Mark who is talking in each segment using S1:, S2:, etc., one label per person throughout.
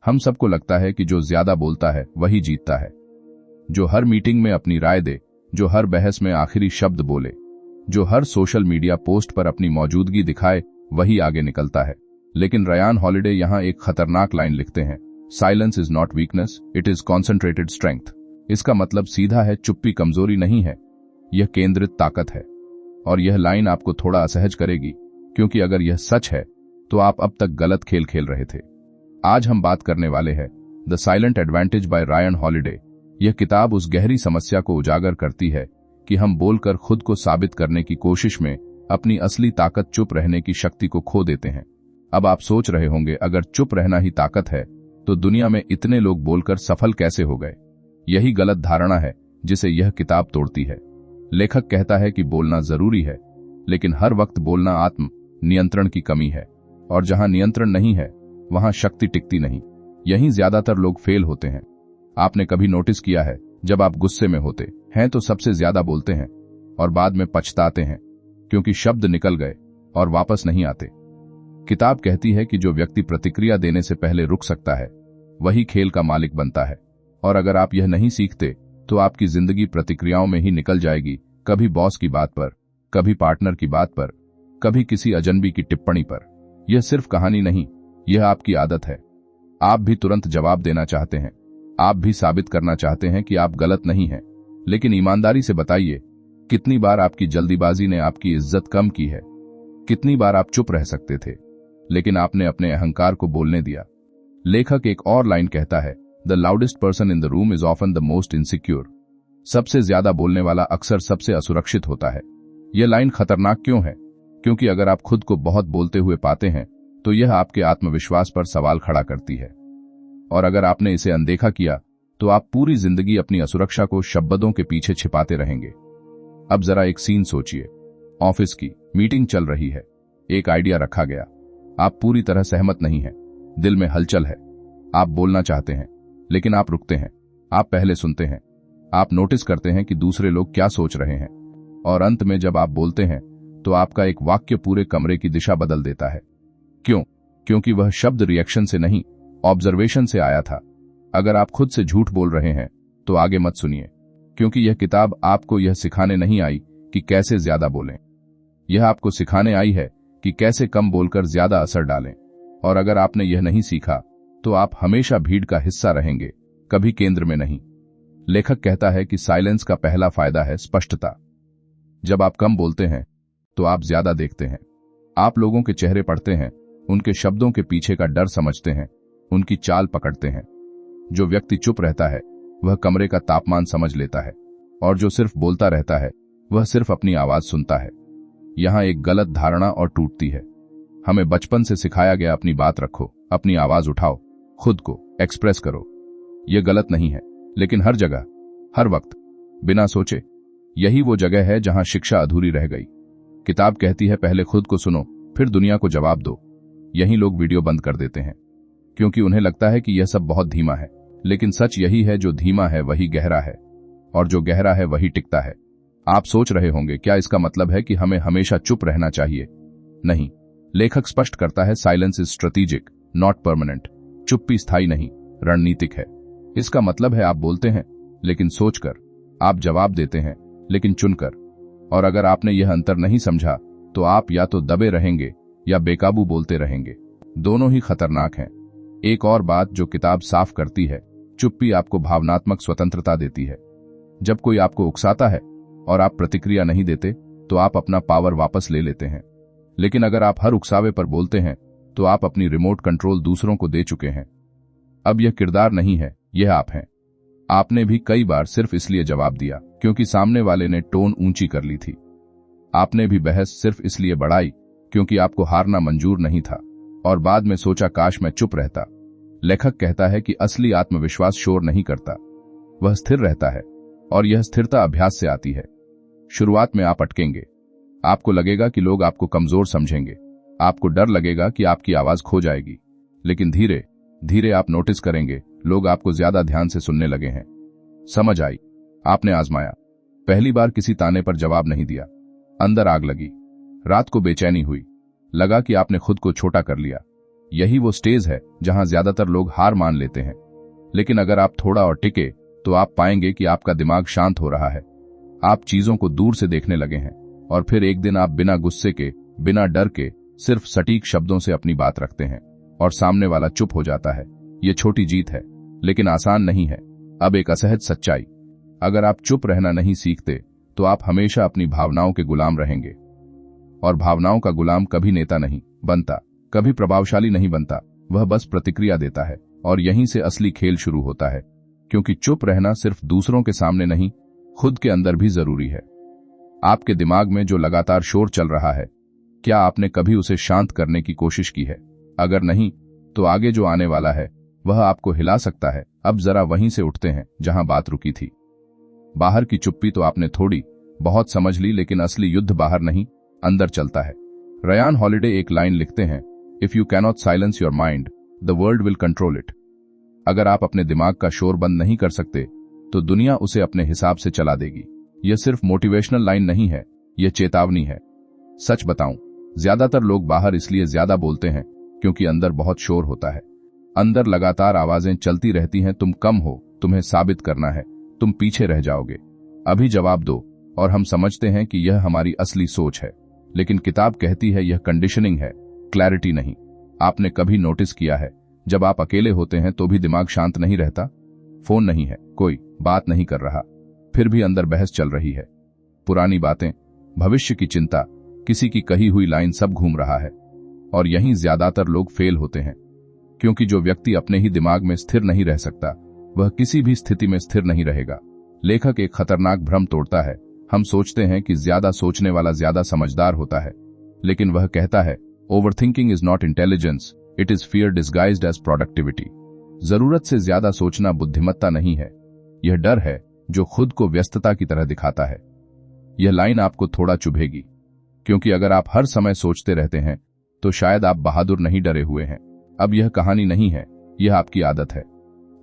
S1: हम सबको लगता है कि जो ज्यादा बोलता है वही जीतता है, जो हर मीटिंग में अपनी राय दे, जो हर बहस में आखिरी शब्द बोले, जो हर सोशल मीडिया पोस्ट पर अपनी मौजूदगी दिखाए, वही आगे निकलता है। लेकिन रायन हॉलिडे यहां एक खतरनाक लाइन लिखते हैं, silence is not weakness, it is concentrated strength. इसका मतलब सीधा है, चुप्पी कमजोरी नहीं है, यह केंद्रित ताकत है। और यह लाइन आपको थोड़ा असहज करेगी, क्योंकि अगर यह सच है तो आप अब तक गलत खेल खेल रहे थे। आज हम बात करने वाले हैं the silent advantage by Ryan Holiday. यह किताब उस गहरी समस्या को उजागर करती है कि हम बोलकर खुद को साबित करने की कोशिश में अपनी असली ताकत चुप रहने की शक्ति को खो देते हैं। अब आप सोच रहे होंगे, अगर चुप रहना ही ताकत है तो दुनिया में इतने लोग बोलकर सफल कैसे हो गए? यही गलत धारणा है जिसे यह किताब तोड़ती है। लेखक कहता है कि बोलना जरूरी है, लेकिन हर वक्त बोलना आत्म नियंत्रण की कमी है, और जहां नियंत्रण नहीं है वहां शक्ति टिकती नहीं। यहीं ज्यादातर लोग फेल होते हैं। आपने कभी नोटिस किया है, जब आप गुस्से में होते हैं तो सबसे ज्यादा बोलते हैं और बाद में पछताते हैं, क्योंकि शब्द निकल गए और वापस नहीं आते। किताब कहती है कि जो व्यक्ति प्रतिक्रिया देने से पहले रुक सकता है वही खेल का मालिक बनता है। और अगर आप यह नहीं सीखते तो आपकी जिंदगी प्रतिक्रियाओं में ही निकल जाएगी, कभी बॉस की बात पर, कभी पार्टनर की बात पर, कभी किसी अजनबी की टिप्पणी पर। यह सिर्फ कहानी नहीं, यह आपकी आदत है। आप भी तुरंत जवाब देना चाहते हैं, आप भी साबित करना चाहते हैं कि आप गलत नहीं हैं। लेकिन ईमानदारी से बताइए, कितनी बार आपकी जल्दीबाजी ने आपकी इज्जत कम की है? कितनी बार आप चुप रह सकते थे लेकिन आपने अपने अहंकार को बोलने दिया? लेखक एक और लाइन कहता है, the loudest person in the room is often the most insecure. सबसे ज्यादा बोलने वाला अक्सर सबसे असुरक्षित होता है। यह लाइन खतरनाक क्यों है? क्योंकि अगर आप खुद को बहुत बोलते हुए पाते हैं तो यह आपके आत्मविश्वास पर सवाल खड़ा करती है, और अगर आपने इसे अनदेखा किया तो आप पूरी जिंदगी अपनी असुरक्षा को शब्दों के पीछे छिपाते रहेंगे। अब जरा एक सीन सोचिए, ऑफिस की मीटिंग चल रही है, एक आइडिया रखा गया, आप पूरी तरह सहमत नहीं हैं, दिल में हलचल है, आप बोलना चाहते हैं लेकिन आप रुकते हैं, आप पहले सुनते हैं, आप नोटिस करते हैं कि दूसरे लोग क्या सोच रहे हैं, और अंत में जब आप बोलते हैं तो आपका एक वाक्य पूरे कमरे की दिशा बदल देता है। क्यों? क्योंकि वह शब्द रिएक्शन से नहीं, ऑब्जर्वेशन से आया था। अगर आप खुद से झूठ बोल रहे हैं तो आगे मत सुनिए, क्योंकि यह किताब आपको यह सिखाने नहीं आई कि कैसे ज्यादा बोलें, यह आपको सिखाने आई है कि कैसे कम बोलकर ज्यादा असर डालें। और अगर आपने यह नहीं सीखा तो आप हमेशा भीड़ का हिस्सा रहेंगे, कभी केंद्र में नहीं। लेखक कहता है कि साइलेंस का पहला फायदा है स्पष्टता। जब आप कम बोलते हैं तो आप ज्यादा देखते हैं, आप लोगों के चेहरे पढ़ते हैं, उनके शब्दों के पीछे का डर समझते हैं, उनकी चाल पकड़ते हैं। जो व्यक्ति चुप रहता है वह कमरे का तापमान समझ लेता है, और जो सिर्फ बोलता रहता है वह सिर्फ अपनी आवाज सुनता है। यहां एक गलत धारणा और टूटती है। हमें बचपन से सिखाया गया, अपनी बात रखो, अपनी आवाज उठाओ, खुद को एक्सप्रेस करो। यह गलत नहीं है, लेकिन हर जगह, हर वक्त, बिना सोचे, यही वो जगह है जहां शिक्षा अधूरी रह गई। किताब कहती है, पहले खुद को सुनो, फिर दुनिया को जवाब दो। यही लोग वीडियो बंद कर देते हैं, क्योंकि उन्हें लगता है कि यह सब बहुत धीमा है। लेकिन सच यही है, जो धीमा है वही गहरा है, और जो गहरा है वही टिकता है। आप सोच रहे होंगे, क्या इसका मतलब है कि हमें हमेशा चुप रहना चाहिए? नहीं, लेखक स्पष्ट करता है, silence is strategic not permanent. चुप्पी स्थायी नहीं, रणनीतिक है। इसका मतलब है आप बोलते हैं लेकिन सोचकर, आप जवाब देते हैं लेकिन चुनकर। और अगर आपने यह अंतर नहीं समझा तो आप या तो दबे रहेंगे या बेकाबू बोलते रहेंगे। दोनों ही खतरनाक हैं। एक और बात जो किताब साफ करती है, चुप्पी आपको भावनात्मक स्वतंत्रता देती है। जब कोई आपको उकसाता है और आप प्रतिक्रिया नहीं देते तो आप अपना पावर वापस ले लेते हैं। लेकिन अगर आप हर उकसावे पर बोलते हैं तो आप अपनी रिमोट कंट्रोल दूसरों को दे चुके हैं। अब यह किरदार नहीं है, यह आप हैं। आपने भी कई बार सिर्फ इसलिए जवाब दिया क्योंकि सामने वाले ने टोन ऊंची कर ली थी। आपने भी बहस सिर्फ इसलिए बढ़ाई क्योंकि आपको हारना मंजूर नहीं था, और बाद में सोचा, काश मैं चुप रहता। लेखक कहता है कि असली आत्मविश्वास शोर नहीं करता, वह स्थिर रहता है, और यह स्थिरता अभ्यास से आती है। शुरुआत में आप अटकेंगे, आपको लगेगा कि लोग आपको कमजोर समझेंगे, आपको डर लगेगा कि आपकी आवाज खो जाएगी। लेकिन धीरे धीरे आप नोटिस करेंगे, लोग आपको ज्यादा ध्यान से सुनने लगे हैं। समझ आई, आपने आजमाया। पहली बार किसी ताने पर जवाब नहीं दिया, अंदर आग लगी, रात को बेचैनी हुई, लगा कि आपने खुद को छोटा कर लिया। यही वो स्टेज है जहां ज्यादातर लोग हार मान लेते हैं। लेकिन अगर आप थोड़ा और टिके तो आप पाएंगे कि आपका दिमाग शांत हो रहा है, आप चीजों को दूर से देखने लगे हैं, और फिर एक दिन आप बिना गुस्से के, बिना डर के, सिर्फ सटीक शब्दों से अपनी बात रखते हैं और सामने वाला चुप हो जाता है। ये छोटी जीत है, लेकिन आसान नहीं है। अब एक असहज सच्चाई, अगर आप चुप रहना नहीं सीखते तो आप हमेशा अपनी भावनाओं के गुलाम रहेंगे। और भावनाओं का गुलाम कभी नेता नहीं बनता, कभी प्रभावशाली नहीं बनता, वह बस प्रतिक्रिया देता है। और यहीं से असली खेल शुरू होता है, क्योंकि चुप रहना सिर्फ दूसरों के सामने नहीं, खुद के अंदर भी जरूरी है। आपके दिमाग में जो लगातार शोर चल रहा है, क्या आपने कभी उसे शांत करने की कोशिश की है? अगर नहीं, तो आगे जो आने वाला है वह आपको हिला सकता है। अब जरा वहीं से उठते हैं जहां बात रुकी थी। बाहर की चुप्पी तो आपने थोड़ी बहुत समझ ली, लेकिन असली युद्ध बाहर नहीं, अंदर चलता है। रयान हॉलिडे एक लाइन लिखते हैं, if you cannot silence your mind, the world will control it. अगर आप अपने दिमाग का शोर बंद नहीं कर सकते तो दुनिया उसे अपने हिसाब से चला देगी। यह सिर्फ मोटिवेशनल लाइन नहीं है, यह चेतावनी है। सच बताऊं, ज्यादातर लोग बाहर इसलिए ज्यादा बोलते हैं क्योंकि अंदर बहुत शोर होता है। अंदर लगातार आवाजें चलती रहती हैं, तुम कम हो, तुम्हें साबित करना है, तुम पीछे रह जाओगे, अभी जवाब दो। और हम समझते हैं कि यह हमारी असली सोच है, लेकिन किताब कहती है यह कंडीशनिंग है, क्लैरिटी नहीं। आपने कभी नोटिस किया है, जब आप अकेले होते हैं तो भी दिमाग शांत नहीं रहता? फोन नहीं है, कोई बात नहीं कर रहा, फिर भी अंदर बहस चल रही है। पुरानी बातें, भविष्य की चिंता, किसी की कही हुई लाइन, सब घूम रहा है। और यहीं ज्यादातर लोग फेल होते हैं, क्योंकि जो व्यक्ति अपने ही दिमाग में स्थिर नहीं रह सकता, वह किसी भी स्थिति में स्थिर नहीं रहेगा। लेखक एक खतरनाक भ्रम तोड़ता है। हम सोचते हैं कि ज्यादा सोचने वाला ज्यादा समझदार होता है, लेकिन वह कहता है, overthinking is not intelligence, it is fear disguised as productivity. जरूरत से ज्यादा सोचना बुद्धिमत्ता नहीं है, यह डर है जो खुद को व्यस्तता की तरह दिखाता है। यह लाइन आपको थोड़ा चुभेगी, क्योंकि अगर आप हर समय सोचते रहते हैं तो शायद आप बहादुर नहीं, डरे हुए हैं। अब यह कहानी नहीं है, यह आपकी आदत है।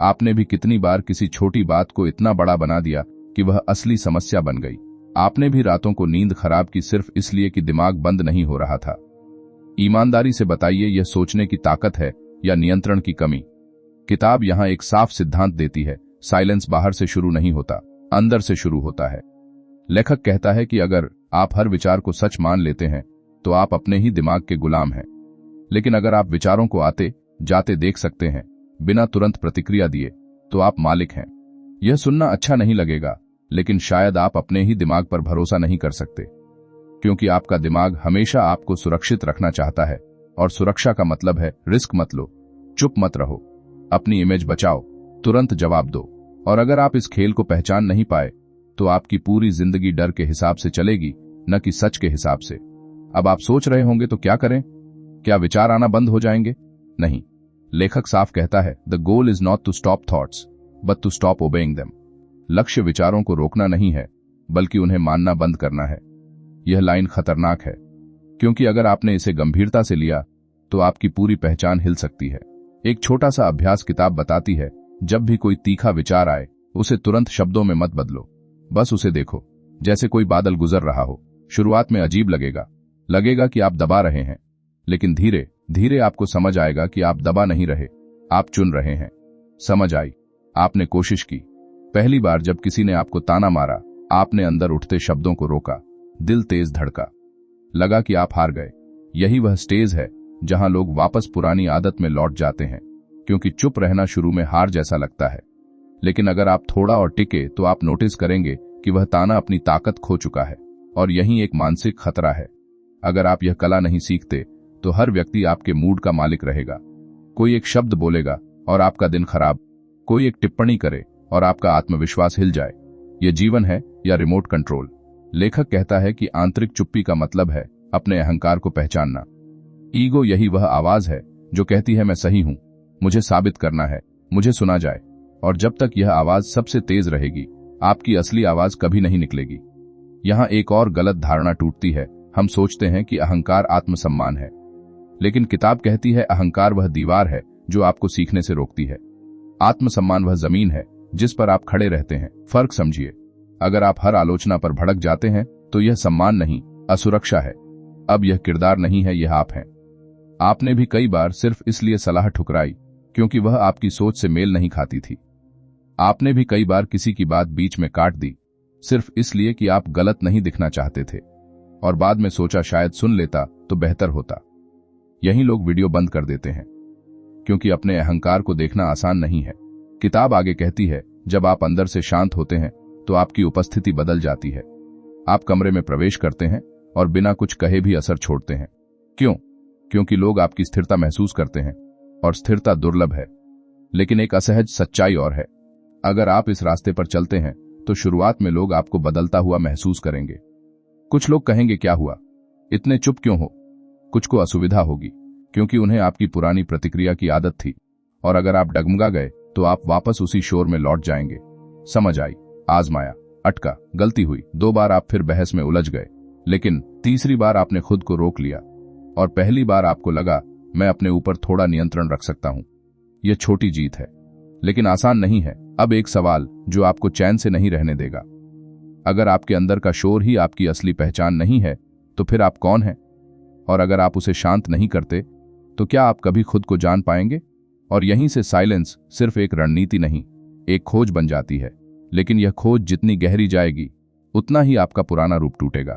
S1: आपने भी कितनी बार किसी छोटी बात को इतना बड़ा बना दिया कि वह असली समस्या बन गई। आपने भी रातों को नींद खराब की सिर्फ इसलिए कि दिमाग बंद नहीं हो रहा था। ईमानदारी से बताइए, यह सोचने की ताकत है या नियंत्रण की कमी? किताब यहां एक साफ सिद्धांत देती है, साइलेंस बाहर से शुरू नहीं होता, अंदर से शुरू होता है। लेखक कहता है कि अगर आप हर विचार को सच मान लेते हैं तो आप अपने ही दिमाग के गुलाम हैं। लेकिन अगर आप विचारों को आते जाते देख सकते हैं, बिना तुरंत प्रतिक्रिया दिए, तो आप मालिक हैं। यह सुनना अच्छा नहीं लगेगा, लेकिन शायद आप अपने ही दिमाग पर भरोसा नहीं कर सकते, क्योंकि आपका दिमाग हमेशा आपको सुरक्षित रखना चाहता है। और सुरक्षा का मतलब है रिस्क मत लो, चुप मत रहो, अपनी इमेज बचाओ, तुरंत जवाब दो। और अगर आप इस खेल को पहचान नहीं पाए तो आपकी पूरी जिंदगी डर के हिसाब से चलेगी, न कि सच के हिसाब से। अब आप सोच रहे होंगे, तो क्या करें? क्या विचार आना बंद हो जाएंगे? नहीं। लेखक साफ कहता है, the goal is not to stop thoughts but to stop obeying them. लक्ष्य विचारों को रोकना नहीं है, बल्कि उन्हें मानना बंद करना है। यह लाइन खतरनाक है, क्योंकि अगर आपने इसे गंभीरता से लिया तो आपकी पूरी पहचान हिल सकती है। एक छोटा सा अभ्यास किताब बताती है, जब भी कोई तीखा विचार आए, उसे तुरंत शब्दों में मत बदलो, बस उसे देखो, जैसे कोई बादल गुजर रहा हो। शुरुआत में अजीब लगेगा कि आप दबा रहे हैं, लेकिन धीरे धीरे आपको समझ आएगा कि आप दबा नहीं रहे, आप चुन रहे हैं। समझ आई? आपने कोशिश की। पहली बार जब किसी ने आपको ताना मारा, आपने अंदर उठते शब्दों को रोका, दिल तेज धड़का, लगा कि आप हार गए। यही वह स्टेज है जहां लोग वापस पुरानी आदत में लौट जाते हैं, क्योंकि चुप रहना शुरू में हार जैसा लगता है। लेकिन अगर आप थोड़ा और टिके तो आप नोटिस करेंगे कि वह ताना अपनी ताकत खो चुका है। और यही एक मानसिक खतरा है। अगर आप यह कला नहीं सीखते तो हर व्यक्ति आपके मूड का मालिक रहेगा। कोई एक शब्द बोलेगा और आपका दिन खराब, कोई एक टिप्पणी करे और आपका आत्मविश्वास हिल जाए। यह जीवन है या रिमोट कंट्रोल? लेखक कहता है कि आंतरिक चुप्पी का मतलब है अपने अहंकार को पहचानना। ईगो यही वह आवाज है जो कहती है मैं सही हूं, मुझे साबित करना है, मुझे सुना जाए। और जब तक यह आवाज सबसे तेज रहेगी, आपकी असली आवाज कभी नहीं निकलेगी। यहां एक और गलत धारणा टूटती है। हम सोचते हैं कि अहंकार आत्मसम्मान है, लेकिन किताब कहती है अहंकार वह दीवार है जो आपको सीखने से रोकती है। आत्मसम्मान वह जमीन है जिस पर आप खड़े रहते हैं। फर्क समझिए, अगर आप हर आलोचना पर भड़क जाते हैं तो यह सम्मान नहीं, असुरक्षा है। अब यह किरदार नहीं है, यह आप हैं। आपने भी कई बार सिर्फ इसलिए सलाह ठुकराई क्योंकि वह आपकी सोच से मेल नहीं खाती थी। आपने भी कई बार किसी की बात बीच में काट दी सिर्फ इसलिए कि आप गलत नहीं दिखना चाहते थे, और बाद में सोचा शायद सुन लेता तो बेहतर होता। यही लोग वीडियो बंद कर देते हैं क्योंकि अपने अहंकार को देखना आसान नहीं है। किताब आगे कहती है, जब आप अंदर से शांत होते हैं तो आपकी उपस्थिति बदल जाती है। आप कमरे में प्रवेश करते हैं और बिना कुछ कहे भी असर छोड़ते हैं। क्यों? क्योंकि लोग आपकी स्थिरता महसूस करते हैं, और स्थिरता दुर्लभ है। लेकिन एक असहज सच्चाई और है, अगर आप इस रास्ते पर चलते हैं तो शुरुआत में लोग आपको बदलता हुआ महसूस करेंगे। कुछ लोग कहेंगे, क्या हुआ, इतने चुप क्यों हो? कुछ को असुविधा होगी क्योंकि उन्हें आपकी पुरानी प्रतिक्रिया की आदत थी, और अगर आप डगमगा गए तो आप वापस उसी शोर में लौट जाएंगे। समझ आई, आजमाया, अटका, गलती हुई, 2 बार आप फिर बहस में उलझ गए, लेकिन तीसरी बार आपने खुद को रोक लिया, और पहली बार आपको लगा मैं अपने ऊपर थोड़ा नियंत्रण रख सकता हूं। यह छोटी जीत है, लेकिन आसान नहीं है। अब एक सवाल जो आपको चैन से नहीं रहने देगा, अगर आपके अंदर का शोर ही आपकी असली पहचान नहीं है तो फिर आप कौन हैं? और अगर आप उसे शांत नहीं करते तो क्या आप कभी खुद को जान पाएंगे? और यहीं से साइलेंस सिर्फ एक रणनीति नहीं, एक खोज बन जाती है। लेकिन यह खोज जितनी गहरी जाएगी उतना ही आपका पुराना रूप टूटेगा।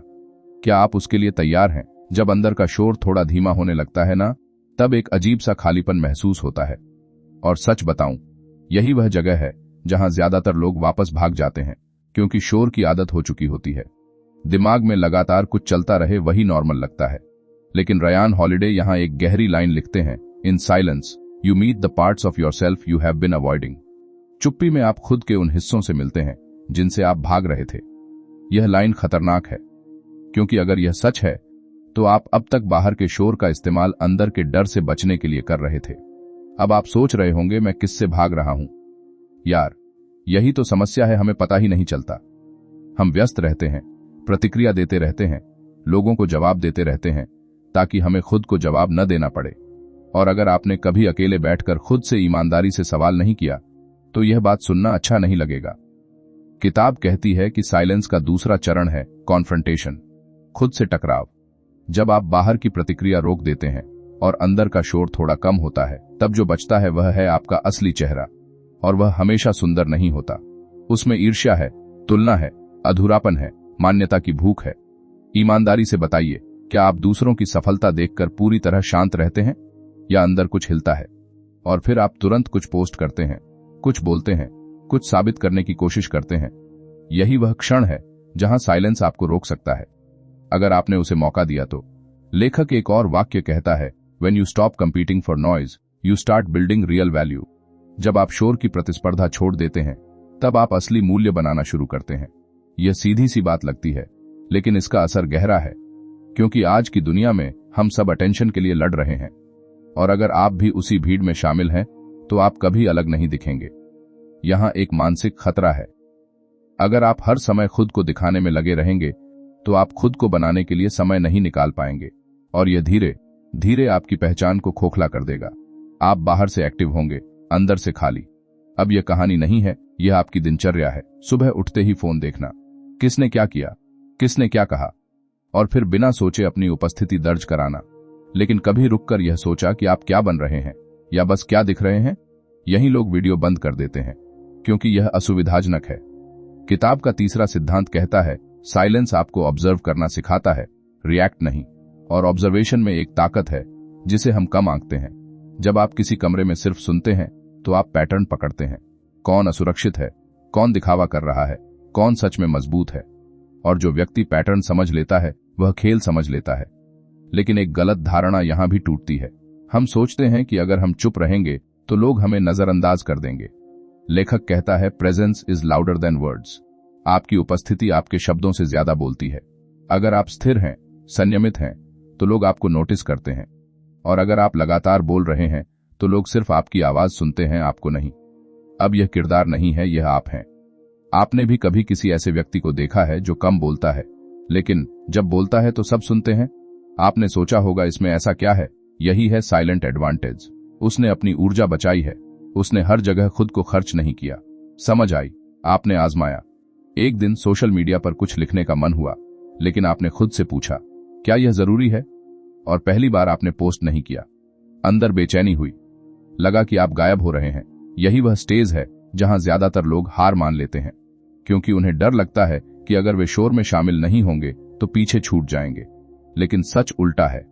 S1: क्या आप उसके लिए तैयार हैं? जब अंदर का शोर थोड़ा धीमा होने लगता है ना, तब एक अजीब सा खालीपन महसूस होता है। और सच बताऊं, यही वह जगह है जहां ज्यादातर लोग वापस भाग जाते हैं, क्योंकि शोर की आदत हो चुकी होती है। दिमाग में लगातार कुछ चलता रहे वही नॉर्मल लगता है। लेकिन रयान हॉलिडे यहां एक गहरी लाइन लिखते हैं, in silence you meet the parts of yourself you have been avoiding. चुप्पी में आप खुद के उन हिस्सों से मिलते हैं जिनसे आप भाग रहे थे। यह लाइन खतरनाक है, क्योंकि अगर यह सच है तो आप अब तक बाहर के शोर का इस्तेमाल अंदर के डर से बचने के लिए कर रहे थे। अब आप सोच रहे होंगे, मैं किससे भाग रहा हूं? यार, यही तो समस्या है, हमें पता ही नहीं चलता। हम व्यस्त रहते हैं, प्रतिक्रिया देते रहते हैं, लोगों को जवाब देते रहते हैं ताकि हमें खुद को जवाब न देना पड़े। और अगर आपने कभी अकेले बैठकर खुद से ईमानदारी से सवाल नहीं किया तो यह बात सुनना अच्छा नहीं लगेगा। किताब कहती है कि साइलेंस का दूसरा चरण है कॉन्फ्रंटेशन, खुद से टकराव। जब आप बाहर की प्रतिक्रिया रोक देते हैं और अंदर का शोर थोड़ा कम होता है, तब जो बचता है वह है आपका असली चेहरा, और वह हमेशा सुंदर नहीं होता। उसमें ईर्ष्या है, तुलना है, अधूरापन है, मान्यता की भूख है। ईमानदारी से बताइए, क्या आप दूसरों की सफलता देखकर पूरी तरह शांत रहते हैं, या अंदर कुछ हिलता है? और फिर आप तुरंत कुछ पोस्ट करते हैं, कुछ बोलते हैं, कुछ साबित करने की कोशिश करते हैं। यही वह क्षण है जहां साइलेंस आपको रोक सकता है, अगर आपने उसे मौका दिया तो। लेखक एक और वाक्य कहता है, When you stop competing for noise, you start building real value. जब आप शोर की प्रतिस्पर्धा छोड़ देते हैं, तब आप असली मूल्य बनाना शुरू करते हैं। यह सीधी सी बात लगती है, लेकिन इसका असर गहरा है, क्योंकि आज की दुनिया में हम सब अटेंशन के लिए लड़ रहे हैं, और अगर आप भी उसी भीड़ में शामिल हैं, तो आप कभी अलग नहीं दिखेंगे। यहां एक मानसिक खतरा है। अगर आप हर समय खुद को दिखाने में लगे रहेंगे, तो आप खुद को बनाने के लिए समय नहीं निकाल पाएंगे, और यह धीरे धीरे आपकी पहचान को खोखला कर देगा। आप बाहर से एक्टिव होंगे, अंदर से खाली। अब यह कहानी नहीं है, यह आपकी दिनचर्या है। सुबह उठते ही फोन देखना, किसने क्या किया, किसने क्या कहा, और फिर बिना सोचे अपनी उपस्थिति दर्ज कराना। लेकिन कभी रुककर यह सोचा कि आप क्या बन रहे हैं, या बस क्या दिख रहे हैं? यही लोग वीडियो बंद कर देते हैं, क्योंकि यह असुविधाजनक है। किताब का तीसरा सिद्धांत कहता है, साइलेंस आपको ऑब्जर्व करना सिखाता है, रिएक्ट नहीं। और ऑब्जर्वेशन में एक ताकत है जिसे हम कम आंकते हैं। जब आप किसी कमरे में सिर्फ सुनते हैं तो आप पैटर्न पकड़ते हैं। कौन असुरक्षित है, कौन दिखावा कर रहा है, कौन सच में मजबूत है। और जो व्यक्ति पैटर्न समझ लेता है वह खेल समझ लेता है। लेकिन एक गलत धारणा यहां भी टूटती है। हम सोचते हैं कि अगर हम चुप रहेंगे तो लोग हमें नजरअंदाज कर देंगे। लेखक कहता है, presence is louder than words. आपकी उपस्थिति आपके शब्दों से ज्यादा बोलती है। अगर आप स्थिर हैं, संयमित हैं, तो लोग आपको नोटिस करते हैं, और अगर आप लगातार बोल रहे हैं तो लोग सिर्फ आपकी आवाज सुनते हैं, आपको नहीं। अब यह किरदार नहीं है, यह आप हैं। आपने भी कभी किसी ऐसे व्यक्ति को देखा है जो कम बोलता है, लेकिन जब बोलता है तो सब सुनते हैं? आपने सोचा होगा, इसमें ऐसा क्या है? यही है साइलेंट एडवांटेज। उसने अपनी ऊर्जा बचाई है, उसने हर जगह खुद को खर्च नहीं किया। समझ आई, आपने आजमाया। एक दिन सोशल मीडिया पर कुछ लिखने का मन हुआ, लेकिन आपने खुद से पूछा, क्या यह जरूरी है? और पहली बार आपने पोस्ट नहीं किया। अंदर बेचैनी हुई, लगा कि आप गायब हो रहे हैं। यही वह स्टेज है जहां ज्यादातर लोग हार मान लेते हैं, क्योंकि उन्हें डर लगता है कि अगर वे शोर में शामिल नहीं होंगे तो पीछे छूट जाएंगे। लेकिन सच उल्टा है,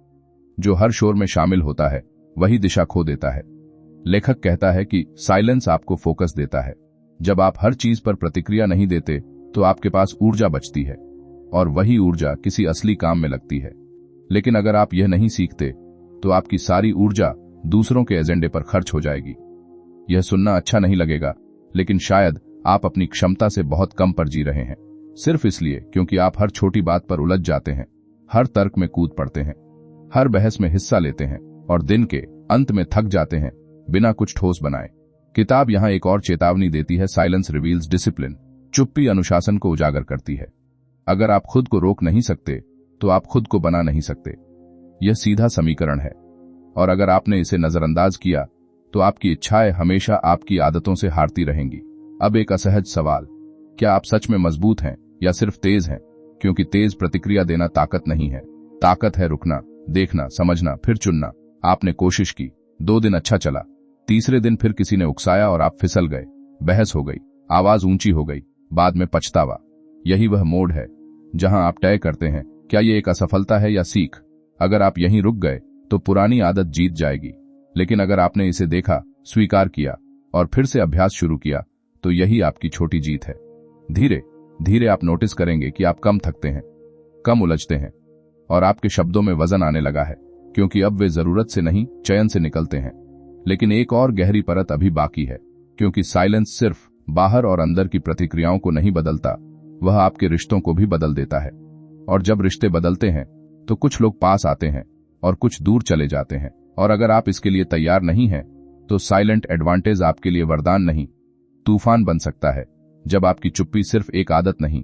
S1: जो हर शोर में शामिल होता है वही दिशा खो देता है। लेखक कहता है कि साइलेंस आपको फोकस देता है। जब आप हर चीज पर प्रतिक्रिया नहीं देते तो आपके पास ऊर्जा बचती है, और वही ऊर्जा किसी असली काम में लगती है। लेकिन अगर आप यह नहीं सीखते तो आपकी सारी ऊर्जा दूसरों के एजेंडे पर खर्च हो जाएगी। यह सुनना अच्छा नहीं लगेगा, लेकिन शायद आप अपनी क्षमता से बहुत कम पर जी रहे हैं, सिर्फ इसलिए क्योंकि आप हर छोटी बात पर उलझ जाते हैं, हर तर्क में कूद पड़ते हैं, हर बहस में हिस्सा लेते हैं और दिन के अंत में थक जाते हैं बिना कुछ ठोस बनाए। किताब यहां एक और चेतावनी देती है, साइलेंस रिवील्स डिसिप्लिन। चुप्पी अनुशासन को उजागर करती है। अगर आप खुद को रोक नहीं सकते तो आप खुद को बना नहीं सकते। यह सीधा समीकरण है, और अगर आपने इसे नजरअंदाज किया तो आपकी इच्छाएं हमेशा आपकी आदतों से हारती रहेंगी। अब एक असहज सवाल, क्या आप सच में मजबूत हैं या सिर्फ तेज हैं? क्योंकि तेज प्रतिक्रिया देना ताकत नहीं है, ताकत है रुकना, देखना, समझना, फिर चुनना। आपने कोशिश की, 2 दिन अच्छा चला, तीसरे दिन फिर किसी ने उकसाया और आप फिसल गए, बहस हो गई, आवाज ऊंची हो गई, बाद में पछतावा। यही वह मोड़ है जहां आप तय करते हैं क्या यह एक असफलता है या सीख। अगर आप यहीं रुक गए तो पुरानी आदत जीत जाएगी, लेकिन अगर आपने इसे देखा, स्वीकार किया और फिर से अभ्यास शुरू किया तो यही आपकी छोटी जीत है। धीरे धीरे आप नोटिस करेंगे कि आप कम थकते हैं, कम उलझते हैं, और आपके शब्दों में वजन आने लगा है, क्योंकि अब वे जरूरत से नहीं, चयन से निकलते हैं। लेकिन एक और गहरी परत अभी बाकी है, क्योंकि साइलेंस सिर्फ बाहर और अंदर की प्रतिक्रियाओं को नहीं बदलता, वह आपके रिश्तों को भी बदल देता है। और जब रिश्ते बदलते हैं तो कुछ लोग पास आते हैं और कुछ दूर चले जाते हैं, और अगर आप इसके लिए तैयार नहीं हैं तो साइलेंट एडवांटेज आपके लिए वरदान नहीं, तूफान बन सकता है। जब आपकी चुप्पी सिर्फ एक आदत नहीं,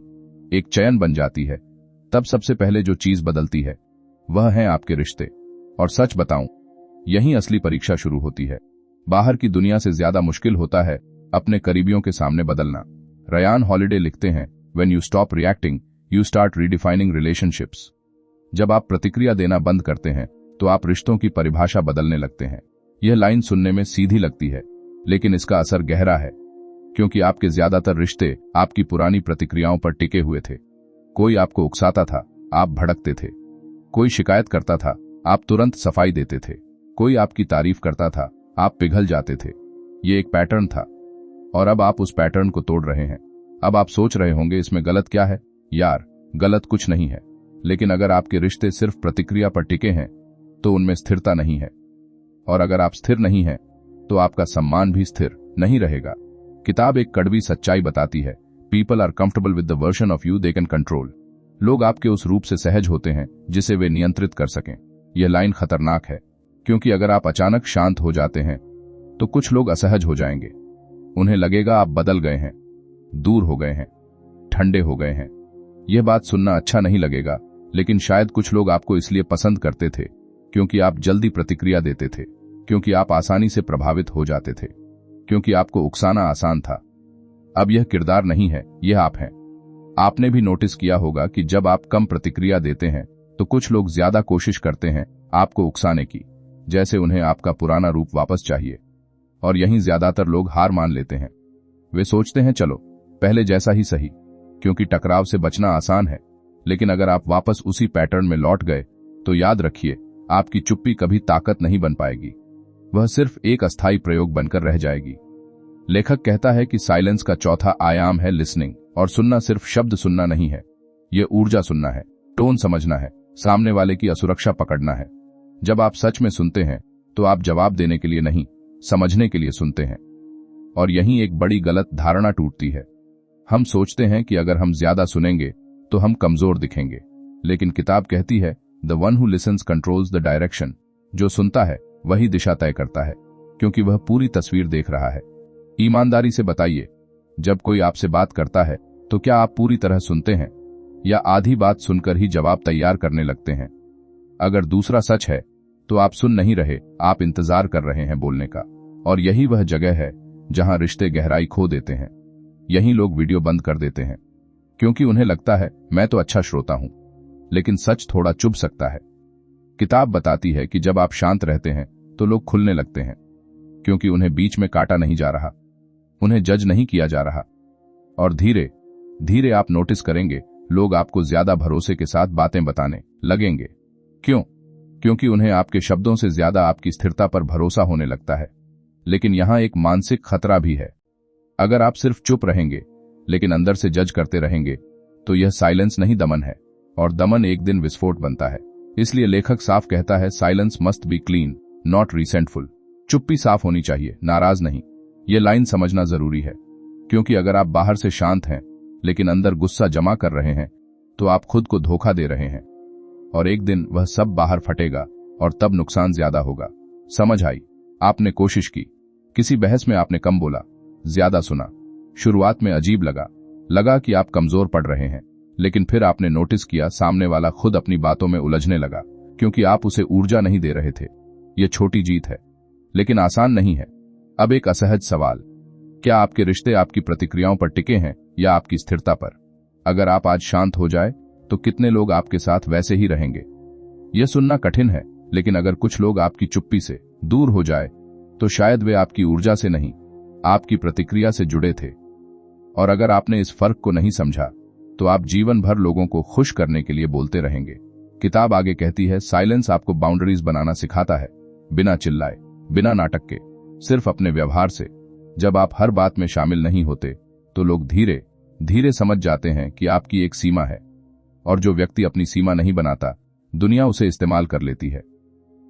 S1: एक चयन बन जाती है, तब सबसे पहले जो चीज बदलती है वह है आपके रिश्ते। और सच बताऊं, यहीं असली परीक्षा शुरू होती है। बाहर की दुनिया से ज्यादा मुश्किल होता है अपने करीबियों के सामने बदलना। रयान हॉलिडे लिखते हैं, When you stop reacting, you start redefining relationships. जब आप प्रतिक्रिया देना बंद करते हैं तो आप रिश्तों की परिभाषा बदलने लगते हैं। यह लाइन सुनने में सीधी लगती है, लेकिन इसका असर गहरा है, क्योंकि आपके ज्यादातर रिश्ते आपकी पुरानी प्रतिक्रियाओं पर टिके हुए थे। कोई आपको उकसाता था, आप भड़कते थे। कोई शिकायत करता था, आप तुरंत सफाई देते थे। कोई आपकी तारीफ करता था, आप पिघल जाते थे। ये एक पैटर्न था, और अब आप उस पैटर्न को तोड़ रहे हैं। अब आप सोच रहे होंगे, इसमें गलत क्या है? यार, गलत कुछ नहीं है, लेकिन अगर आपके रिश्ते सिर्फ प्रतिक्रिया पर टिके हैं तो उनमें स्थिरता नहीं है, और अगर आप स्थिर नहीं हैं तो आपका सम्मान भी स्थिर नहीं रहेगा। किताब एक कड़वी सच्चाई बताती है, people are comfortable with the version of you they can control. लोग आपके उस रूप से सहज होते हैं जिसे वे नियंत्रित कर सकें। यह लाइन खतरनाक है, क्योंकि अगर आप अचानक शांत हो जाते हैं तो कुछ लोग असहज हो जाएंगे। उन्हें लगेगा आप बदल गए हैं, दूर हो गए हैं, ठंडे हो गए हैं। यह बात सुनना अच्छा नहीं लगेगा, लेकिन शायद कुछ लोग आपको इसलिए पसंद करते थे क्योंकि आप जल्दी प्रतिक्रिया देते थे, क्योंकि आप आसानी से प्रभावित हो जाते थे, क्योंकि आपको उकसाना आसान था। अब यह किरदार नहीं है, यह आप हैं। आपने भी नोटिस किया होगा कि जब आप कम प्रतिक्रिया देते हैं तो कुछ लोग ज्यादा कोशिश करते हैं आपको उकसाने की, जैसे उन्हें आपका पुराना रूप वापस चाहिए। और यहीं ज्यादातर लोग हार मान लेते हैं। वे सोचते हैं, चलो पहले जैसा ही सही, क्योंकि टकराव से बचना आसान है। लेकिन अगर आप वापस उसी पैटर्न में लौट गए तो याद रखिए, आपकी चुप्पी कभी ताकत नहीं बन पाएगी, वह सिर्फ एक अस्थायी प्रयोग बनकर रह जाएगी। लेखक कहता है कि साइलेंस का चौथा आयाम है लिसनिंग, और सुनना सिर्फ शब्द सुनना नहीं है, यह ऊर्जा सुनना है, टोन समझना है, सामने वाले की असुरक्षा पकड़ना है। जब आप सच में सुनते हैं तो आप जवाब देने के लिए नहीं, समझने के लिए सुनते हैं। और यहीं एक बड़ी गलत धारणा टूटती है। हम सोचते हैं कि अगर हम ज्यादा सुनेंगे तो हम कमजोर दिखेंगे, लेकिन किताब कहती है, the one who lessons controls the direction. जो सुनता है वही दिशा तय करता है, क्योंकि वह पूरी तस्वीर देख रहा है। ईमानदारी से बताइए, जब कोई आपसे बात करता है तो क्या आप पूरी तरह सुनते हैं, या आधी बात सुनकर ही जवाब तैयार करने लगते हैं? अगर दूसरा सच है तो आप सुन नहीं रहे, आप इंतजार कर रहे हैं बोलने का। और यही वह जगह है जहां रिश्ते गहराई खो देते हैं। यहीं लोग वीडियो बंद कर देते हैं, क्योंकि उन्हें लगता है मैं तो अच्छा श्रोता हूं, लेकिन सच थोड़ा चुभ सकता है। किताब बताती है कि जब आप शांत रहते हैं तो लोग खुलने लगते हैं, क्योंकि उन्हें बीच में काटा नहीं जा रहा, उन्हें जज नहीं किया जा रहा। और धीरे धीरे आप नोटिस करेंगे, लोग आपको ज्यादा भरोसे के साथ बातें बताने लगेंगे। क्यों? क्योंकि उन्हें आपके शब्दों से ज्यादा आपकी स्थिरता पर भरोसा होने लगता है। लेकिन यहां एक मानसिक खतरा भी है। अगर आप सिर्फ चुप रहेंगे लेकिन अंदर से जज करते रहेंगे, तो यह साइलेंस नहीं, दमन है, और दमन एक दिन विस्फोट बनता है। इसलिए लेखक साफ कहता है, silence must be clean, not resentful. चुप्पी साफ होनी चाहिए, नाराज नहीं। यह लाइन समझना जरूरी है, क्योंकि अगर आप बाहर से शांत हैं लेकिन अंदर गुस्सा जमा कर रहे हैं, तो आप खुद को धोखा दे रहे हैं, और एक दिन वह सब बाहर फटेगा और तब नुकसान ज्यादा होगा। समझ आई? आपने कोशिश की, किसी बहस में आपने कम बोला, ज्यादा सुना। शुरुआत में अजीब लगा कि आप कमजोर पड़ रहे हैं, लेकिन फिर आपने नोटिस किया सामने वाला खुद अपनी बातों में उलझने लगा, क्योंकि आप उसे ऊर्जा नहीं दे रहे थे। यह छोटी जीत है, लेकिन आसान नहीं है। अब एक असहज सवाल, क्या आपके रिश्ते आपकी प्रतिक्रियाओं पर टिके हैं या आपकी स्थिरता पर? अगर आप आज शांत हो जाए, तो कितने लोग आपके साथ वैसे ही रहेंगे? यह सुनना कठिन है, लेकिन अगर कुछ लोग आपकी चुप्पी से दूर हो जाए, तो शायद वे आपकी ऊर्जा से नहीं, आपकी प्रतिक्रिया से जुड़े थे। और अगर आपने इस फर्क को नहीं समझा, तो आप जीवन भर लोगों को खुश करने के लिए बोलते रहेंगे। किताब आगे कहती है, साइलेंस आपको बाउंड्रीज बनाना सिखाता है, बिना चिल्लाए, बिना नाटक के, सिर्फ अपने व्यवहार से। जब आप हर बात में शामिल नहीं होते, तो लोग धीरे धीरे समझ जाते हैं कि आपकी एक सीमा है, और जो व्यक्ति अपनी सीमा नहीं बनाता, दुनिया उसे इस्तेमाल कर लेती है।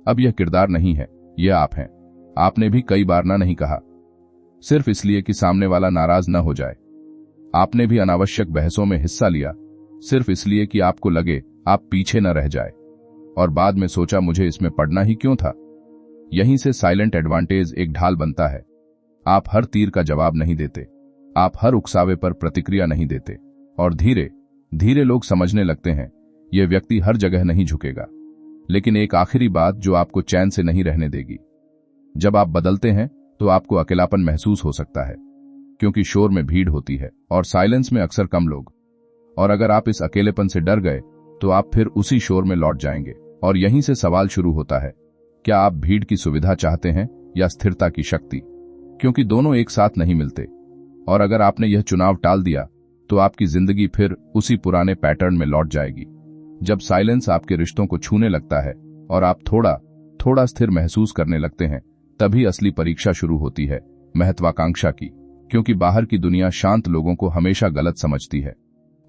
S1: अब यह किरदार नहीं है, यह आप हैं। आपने भी कई बार ना नहीं कहा, सिर्फ इसलिए कि सामने वाला नाराज न हो जाए। आपने भी अनावश्यक बहसों में हिस्सा लिया, सिर्फ इसलिए कि आपको लगे आप पीछे न रह जाए, और बाद में सोचा, मुझे इसमें पड़ना ही क्यों था। यहीं से साइलेंट एडवांटेज एक ढाल बनता है। आप हर तीर का जवाब नहीं देते, आप हर उकसावे पर प्रतिक्रिया नहीं देते, और धीरे धीरे लोग समझने लगते हैं, यह व्यक्ति हर जगह नहीं झुकेगा। लेकिन एक आखिरी बात जो आपको चैन से नहीं रहने देगी, जब आप बदलते हैं तो आपको अकेलापन महसूस हो सकता है, क्योंकि शोर में भीड़ होती है और साइलेंस में अक्सर कम लोग। और अगर आप इस अकेलेपन से डर गए, तो आप फिर उसी शोर में लौट जाएंगे। और यहीं से सवाल शुरू होता है, क्या आप भीड़ की सुविधा चाहते हैं या स्थिरता की शक्ति? क्योंकि दोनों एक साथ नहीं मिलते। और अगर आपने यह चुनाव टाल दिया, तो आपकी जिंदगी फिर उसी पुराने पैटर्न में लौट जाएगी। जब साइलेंस आपके रिश्तों को छूने लगता है और आप थोड़ा थोड़ा स्थिर महसूस करने लगते हैं, तभी असली परीक्षा शुरू होती है, महत्वाकांक्षा की। क्योंकि बाहर की दुनिया शांत लोगों को हमेशा गलत समझती है।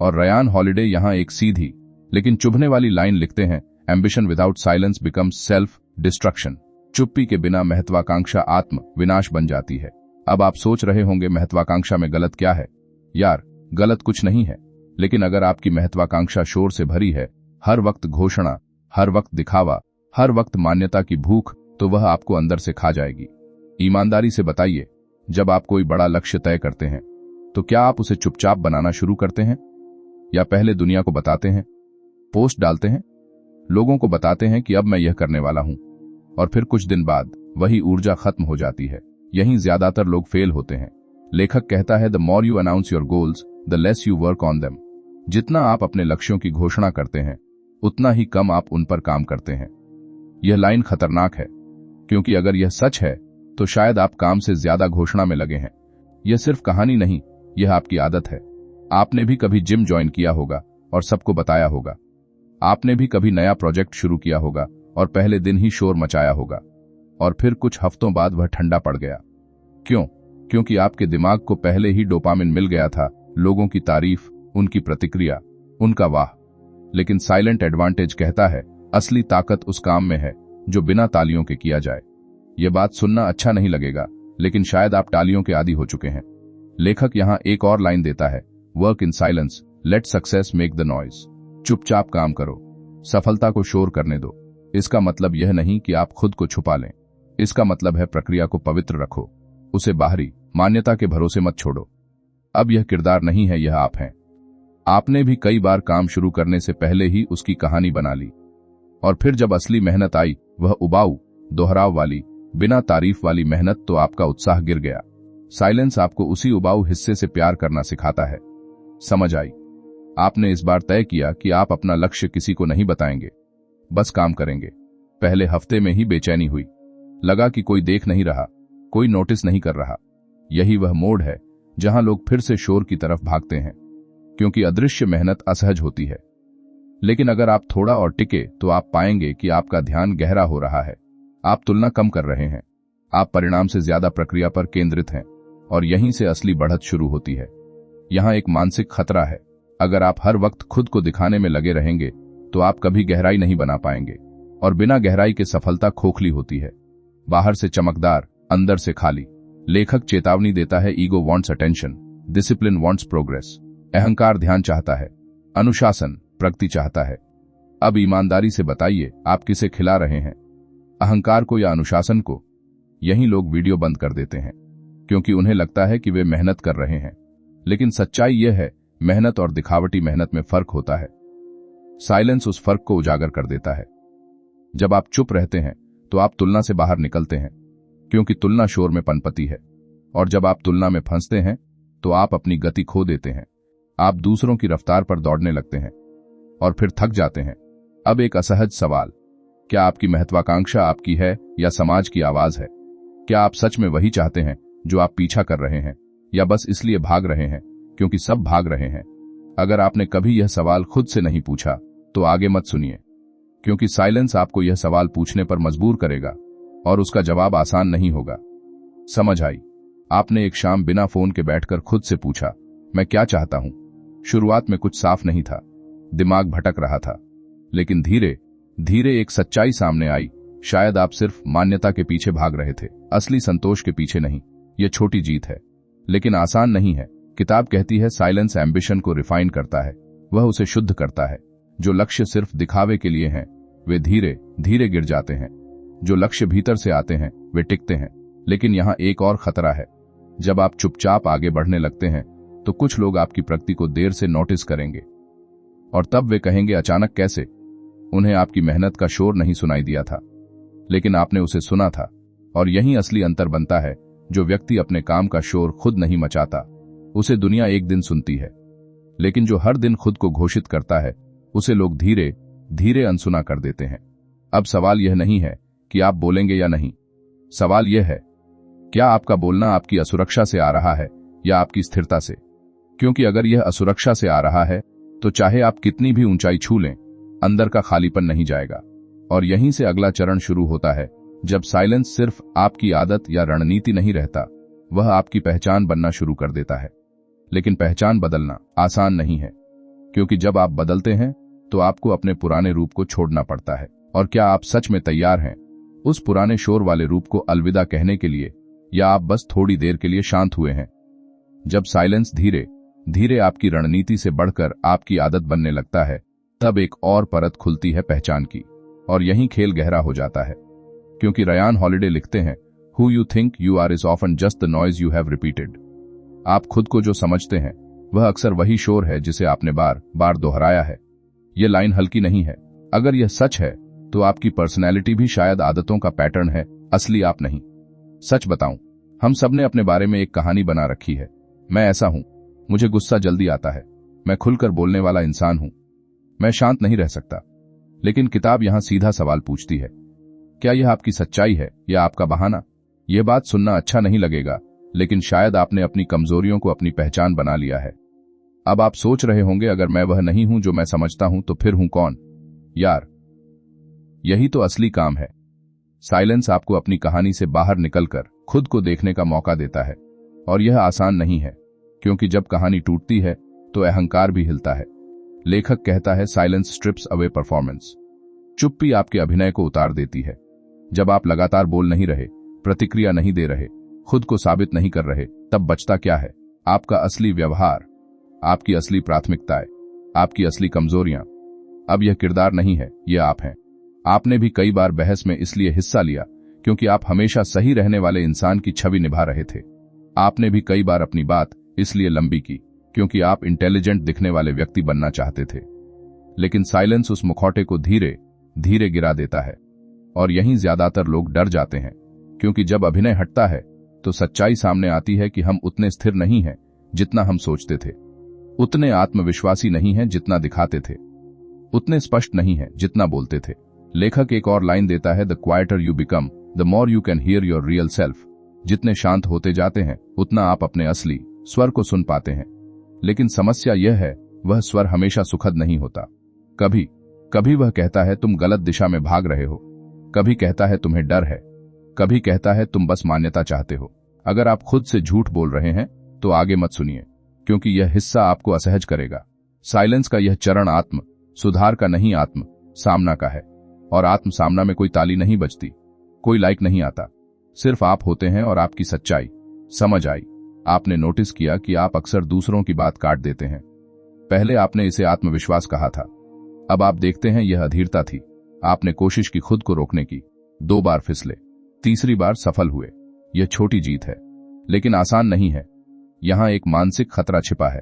S1: और रयान हॉलिडे यहां एक सीधी लेकिन चुभने वाली लाइन लिखते हैं, ambition without silence becomes self destruction. चुप्पी के बिना महत्वाकांक्षा आत्म विनाश बन जाती है। अब आप सोच रहे होंगे, महत्वाकांक्षा में गलत क्या है? यार, गलत कुछ नहीं है, लेकिन अगर आपकी महत्वाकांक्षा शोर से भरी है, हर वक्त घोषणा, हर वक्त दिखावा, हर वक्त मान्यता की भूख, तो वह आपको अंदर से खा जाएगी। ईमानदारी से बताइए, जब आप कोई बड़ा लक्ष्य तय करते हैं, तो क्या आप उसे चुपचाप बनाना शुरू करते हैं, या पहले दुनिया को बताते हैं, पोस्ट डालते हैं, लोगों को बताते हैं कि अब मैं यह करने वाला हूं, और फिर कुछ दिन बाद वही ऊर्जा खत्म हो जाती है। यहीं ज्यादातर लोग फेल होते हैं। लेखक कहता है, the more you announce your goals, the less you work on them. जितना आप अपने लक्ष्यों की घोषणा करते हैं, उतना ही कम आप उन पर काम करते हैं। यह लाइन खतरनाक है, क्योंकि अगर यह सच है, तो शायद आप काम से ज्यादा घोषणा में लगे हैं। यह सिर्फ कहानी नहीं, यह आपकी आदत है। आपने भी कभी जिम ज्वाइन किया होगा और सबको बताया होगा। आपने भी कभी नया प्रोजेक्ट शुरू किया होगा और पहले दिन ही शोर मचाया होगा, और फिर कुछ हफ्तों बाद वह ठंडा पड़ गया। क्यों? क्योंकि आपके दिमाग को पहले ही डोपामिन मिल गया था, लोगों की तारीफ, उनकी प्रतिक्रिया, उनका वाह। लेकिन साइलेंट एडवांटेज कहता है, असली ताकत उस काम में है जो बिना तालियों के किया जाए। यह बात सुनना अच्छा नहीं लगेगा, लेकिन शायद आप तालियों के आदी हो चुके हैं। लेखक यहां एक और लाइन देता है, work in silence, let success make the noise. चुपचाप काम करो, सफलता को शोर करने दो। इसका मतलब यह नहीं कि आप खुद को छुपा लें, इसका मतलब है प्रक्रिया को पवित्र रखो, उसे बाहरी मान्यता के भरोसे मत छोड़ो। अब यह किरदार नहीं है, यह आप हैं। आपने भी कई बार काम शुरू करने से पहले ही उसकी कहानी बना ली, और फिर जब असली मेहनत आई, वह उबाऊ, दोहराव वाली, बिना तारीफ वाली मेहनत, तो आपका उत्साह गिर गया। साइलेंस आपको उसी उबाऊ हिस्से से प्यार करना सिखाता है। समझ आई? आपने इस बार तय किया कि आप अपना लक्ष्य किसी को नहीं बताएंगे, बस काम करेंगे। पहले हफ्ते में ही बेचैनी हुई, लगा कि कोई देख नहीं रहा, कोई नोटिस नहीं कर रहा। यही वह मोड़ है जहां लोग फिर से शोर की तरफ भागते हैं, क्योंकि अदृश्य मेहनत असहज होती है। लेकिन अगर आप थोड़ा और टिके तो आप पाएंगे कि आपका ध्यान गहरा हो रहा है। आप तुलना कम कर रहे हैं, आप परिणाम से ज्यादा प्रक्रिया पर केंद्रित हैं, और यहीं से असली बढ़त शुरू होती है। यहां एक मानसिक खतरा है। अगर आप हर वक्त खुद को दिखाने में लगे रहेंगे तो आप कभी गहराई नहीं बना पाएंगे, और बिना गहराई के सफलता खोखली होती है, बाहर से चमकदार, अंदर से खाली। लेखक चेतावनी देता है, ego wants attention, discipline wants progress. अहंकार ध्यान चाहता है, अनुशासन प्रगति चाहता है। अब ईमानदारी से बताइए, आप किसे खिला रहे हैं, अहंकार को या अनुशासन को? यही लोग वीडियो बंद कर देते हैं क्योंकि उन्हें लगता है कि वे मेहनत कर रहे हैं, लेकिन सच्चाई यह है, मेहनत और दिखावटी मेहनत में फर्क होता है। साइलेंस उस फर्क को उजागर कर देता है। जब आप चुप रहते हैं तो आप तुलना से बाहर निकलते हैं, क्योंकि तुलना शोर में पनपती है, और जब आप तुलना में फंसते हैं तो आप अपनी गति खो देते हैं। आप दूसरों की रफ्तार पर दौड़ने लगते हैं और फिर थक जाते हैं। अब एक असहज सवाल, क्या आपकी महत्वाकांक्षा आपकी है या समाज की आवाज है? क्या आप सच में वही चाहते हैं जो आप पीछा कर रहे हैं, या बस इसलिए भाग रहे हैं क्योंकि सब भाग रहे हैं? अगर आपने कभी यह सवाल खुद से नहीं पूछा तो आगे मत सुनिए, क्योंकि साइलेंस आपको यह सवाल पूछने पर मजबूर करेगा, और उसका जवाब आसान नहीं होगा। समझ आई? आपने एक शाम बिना फोन के बैठकर खुद से पूछा, मैं क्या चाहता हूं? शुरुआत में कुछ साफ नहीं था, दिमाग भटक रहा था, लेकिन धीरे धीरे एक सच्चाई सामने आई। शायद आप सिर्फ मान्यता के पीछे भाग रहे थे, असली संतोष के पीछे नहीं। यह छोटी जीत है, लेकिन आसान नहीं है। किताब कहती है, साइलेंस एम्बिशन को रिफाइन करता है, वह उसे शुद्ध करता है। जो लक्ष्य सिर्फ दिखावे के लिए हैं, वे धीरे धीरे गिर जाते हैं। जो लक्ष्य भीतर से आते हैं, वे टिकते हैं। लेकिन यहां एक और खतरा है। जब आप चुपचाप आगे बढ़ने लगते हैं तो कुछ लोग आपकी प्रगति को देर से नोटिस करेंगे, और तब वे कहेंगे, अचानक कैसे? उन्हें आपकी मेहनत का शोर नहीं सुनाई दिया था, लेकिन आपने उसे सुना था। और यही असली अंतर बनता है। जो व्यक्ति अपने काम का शोर खुद नहीं मचाता, उसे दुनिया एक दिन सुनती है, लेकिन जो हर दिन खुद को घोषित करता है, उसे लोग धीरे धीरे अनसुना कर देते हैं। अब सवाल यह नहीं है कि आप बोलेंगे या नहीं, सवाल यह है, क्या आपका बोलना आपकी असुरक्षा से आ रहा है या आपकी स्थिरता से? क्योंकि अगर यह असुरक्षा से आ रहा है तो चाहे आप कितनी भी ऊंचाई छू लें, अंदर का खालीपन नहीं जाएगा। और यहीं से अगला चरण शुरू होता है, जब साइलेंस सिर्फ आपकी आदत या रणनीति नहीं रहता, वह आपकी पहचान बनना शुरू कर देता है। लेकिन पहचान बदलना आसान नहीं है, क्योंकि जब आप बदलते हैं तो आपको अपने पुराने रूप को छोड़ना पड़ता है। और क्या आप सच में तैयार हैं उस पुराने शोर वाले रूप को अलविदा कहने के लिए, या आप बस थोड़ी देर के लिए शांत हुए हैं? जब साइलेंस धीरे धीरे आपकी रणनीति से बढ़कर आपकी आदत बनने लगता है, तब एक और परत खुलती है पहचान की, और यही खेल गहरा हो जाता है। क्योंकि रयान हॉलिडे लिखते हैं, who you think you are is often just the noise you have repeated. आप खुद को जो समझते हैं वह अक्सर वही शोर है जिसे आपने बार बार दोहराया है। यह लाइन हल्की नहीं है। अगर यह सच है तो आपकी पर्सनैलिटी भी शायद आदतों का पैटर्न है, असली आप नहीं। सच बताऊं, हम सबने अपने बारे में एक कहानी बना रखी है। मैं ऐसा हूं, मुझे गुस्सा जल्दी आता है, मैं खुलकर बोलने वाला इंसान हूं, मैं शांत नहीं रह सकता। लेकिन किताब यहां सीधा सवाल पूछती है, क्या यह आपकी सच्चाई है या आपका बहाना? यह बात सुनना अच्छा नहीं लगेगा, लेकिन शायद आपने अपनी कमजोरियों को अपनी पहचान बना लिया है। अब आप सोच रहे होंगे, अगर मैं वह नहीं हूं जो मैं समझता हूं तो फिर हूं कौन? यार, यही तो असली काम है। साइलेंस आपको अपनी कहानी से बाहर निकलकर खुद को देखने का मौका देता है, और यह आसान नहीं है, क्योंकि जब कहानी टूटती है तो अहंकार भी हिलता है। लेखक कहता है, साइलेंस स्ट्रिप्स अवे परफॉर्मेंस। चुप्पी आपके अभिनय को उतार देती है। जब आप लगातार बोल नहीं रहे, प्रतिक्रिया नहीं दे रहे, खुद को साबित नहीं कर रहे, तब बचता क्या है? आपका असली व्यवहार, आपकी असली प्राथमिकताएं, आपकी असली कमजोरियां। अब यह किरदार नहीं है, यह आप हैं। आपने भी कई बार बहस में इसलिए हिस्सा लिया क्योंकि आप हमेशा सही रहने वाले इंसान की छवि निभा रहे थे। आपने भी कई बार अपनी बात इसलिए लंबी की क्योंकि आप इंटेलिजेंट दिखने वाले व्यक्ति बनना चाहते थे। लेकिन साइलेंस उस मुखौटे को धीरे धीरे गिरा देता है, और यहीं ज्यादातर लोग डर जाते हैं, क्योंकि जब अभिनय हटता है तो सच्चाई सामने आती है कि हम उतने स्थिर नहीं हैं जितना हम सोचते थे, उतने आत्मविश्वासी नहीं हैं जितना दिखाते थे, उतने स्पष्ट नहीं हैं जितना बोलते थे। लेखक एक और लाइन देता है, the quieter you become the more you can hear your real self. जितने शांत होते जाते हैं उतना आप अपने असली स्वर को सुन पाते हैं। लेकिन समस्या यह है, वह स्वर हमेशा सुखद नहीं होता। कभी कभी वह कहता है तुम गलत दिशा में भाग रहे हो, कभी कहता है तुम्हें डर है, कभी कहता है तुम बस मान्यता चाहते हो। अगर आप खुद से झूठ बोल रहे हैं तो आगे मत सुनिए, क्योंकि यह हिस्सा आपको असहज करेगा। साइलेंस का यह चरण आत्म सुधार का नहीं, आत्म सामना का है। और आत्म सामना में कोई ताली नहीं बजती, कोई लाइक नहीं आता, सिर्फ आप होते हैं और आपकी सच्चाई। समझ आई? आपने नोटिस किया कि आप अक्सर दूसरों की बात काट देते हैं। पहले आपने इसे आत्मविश्वास कहा था, अब आप देखते हैं यह अधीरता थी। आपने कोशिश की खुद को रोकने की, 2 बार फिसले, तीसरी बार सफल हुए। यह छोटी जीत है, लेकिन आसान नहीं है। यहां एक मानसिक खतरा छिपा है।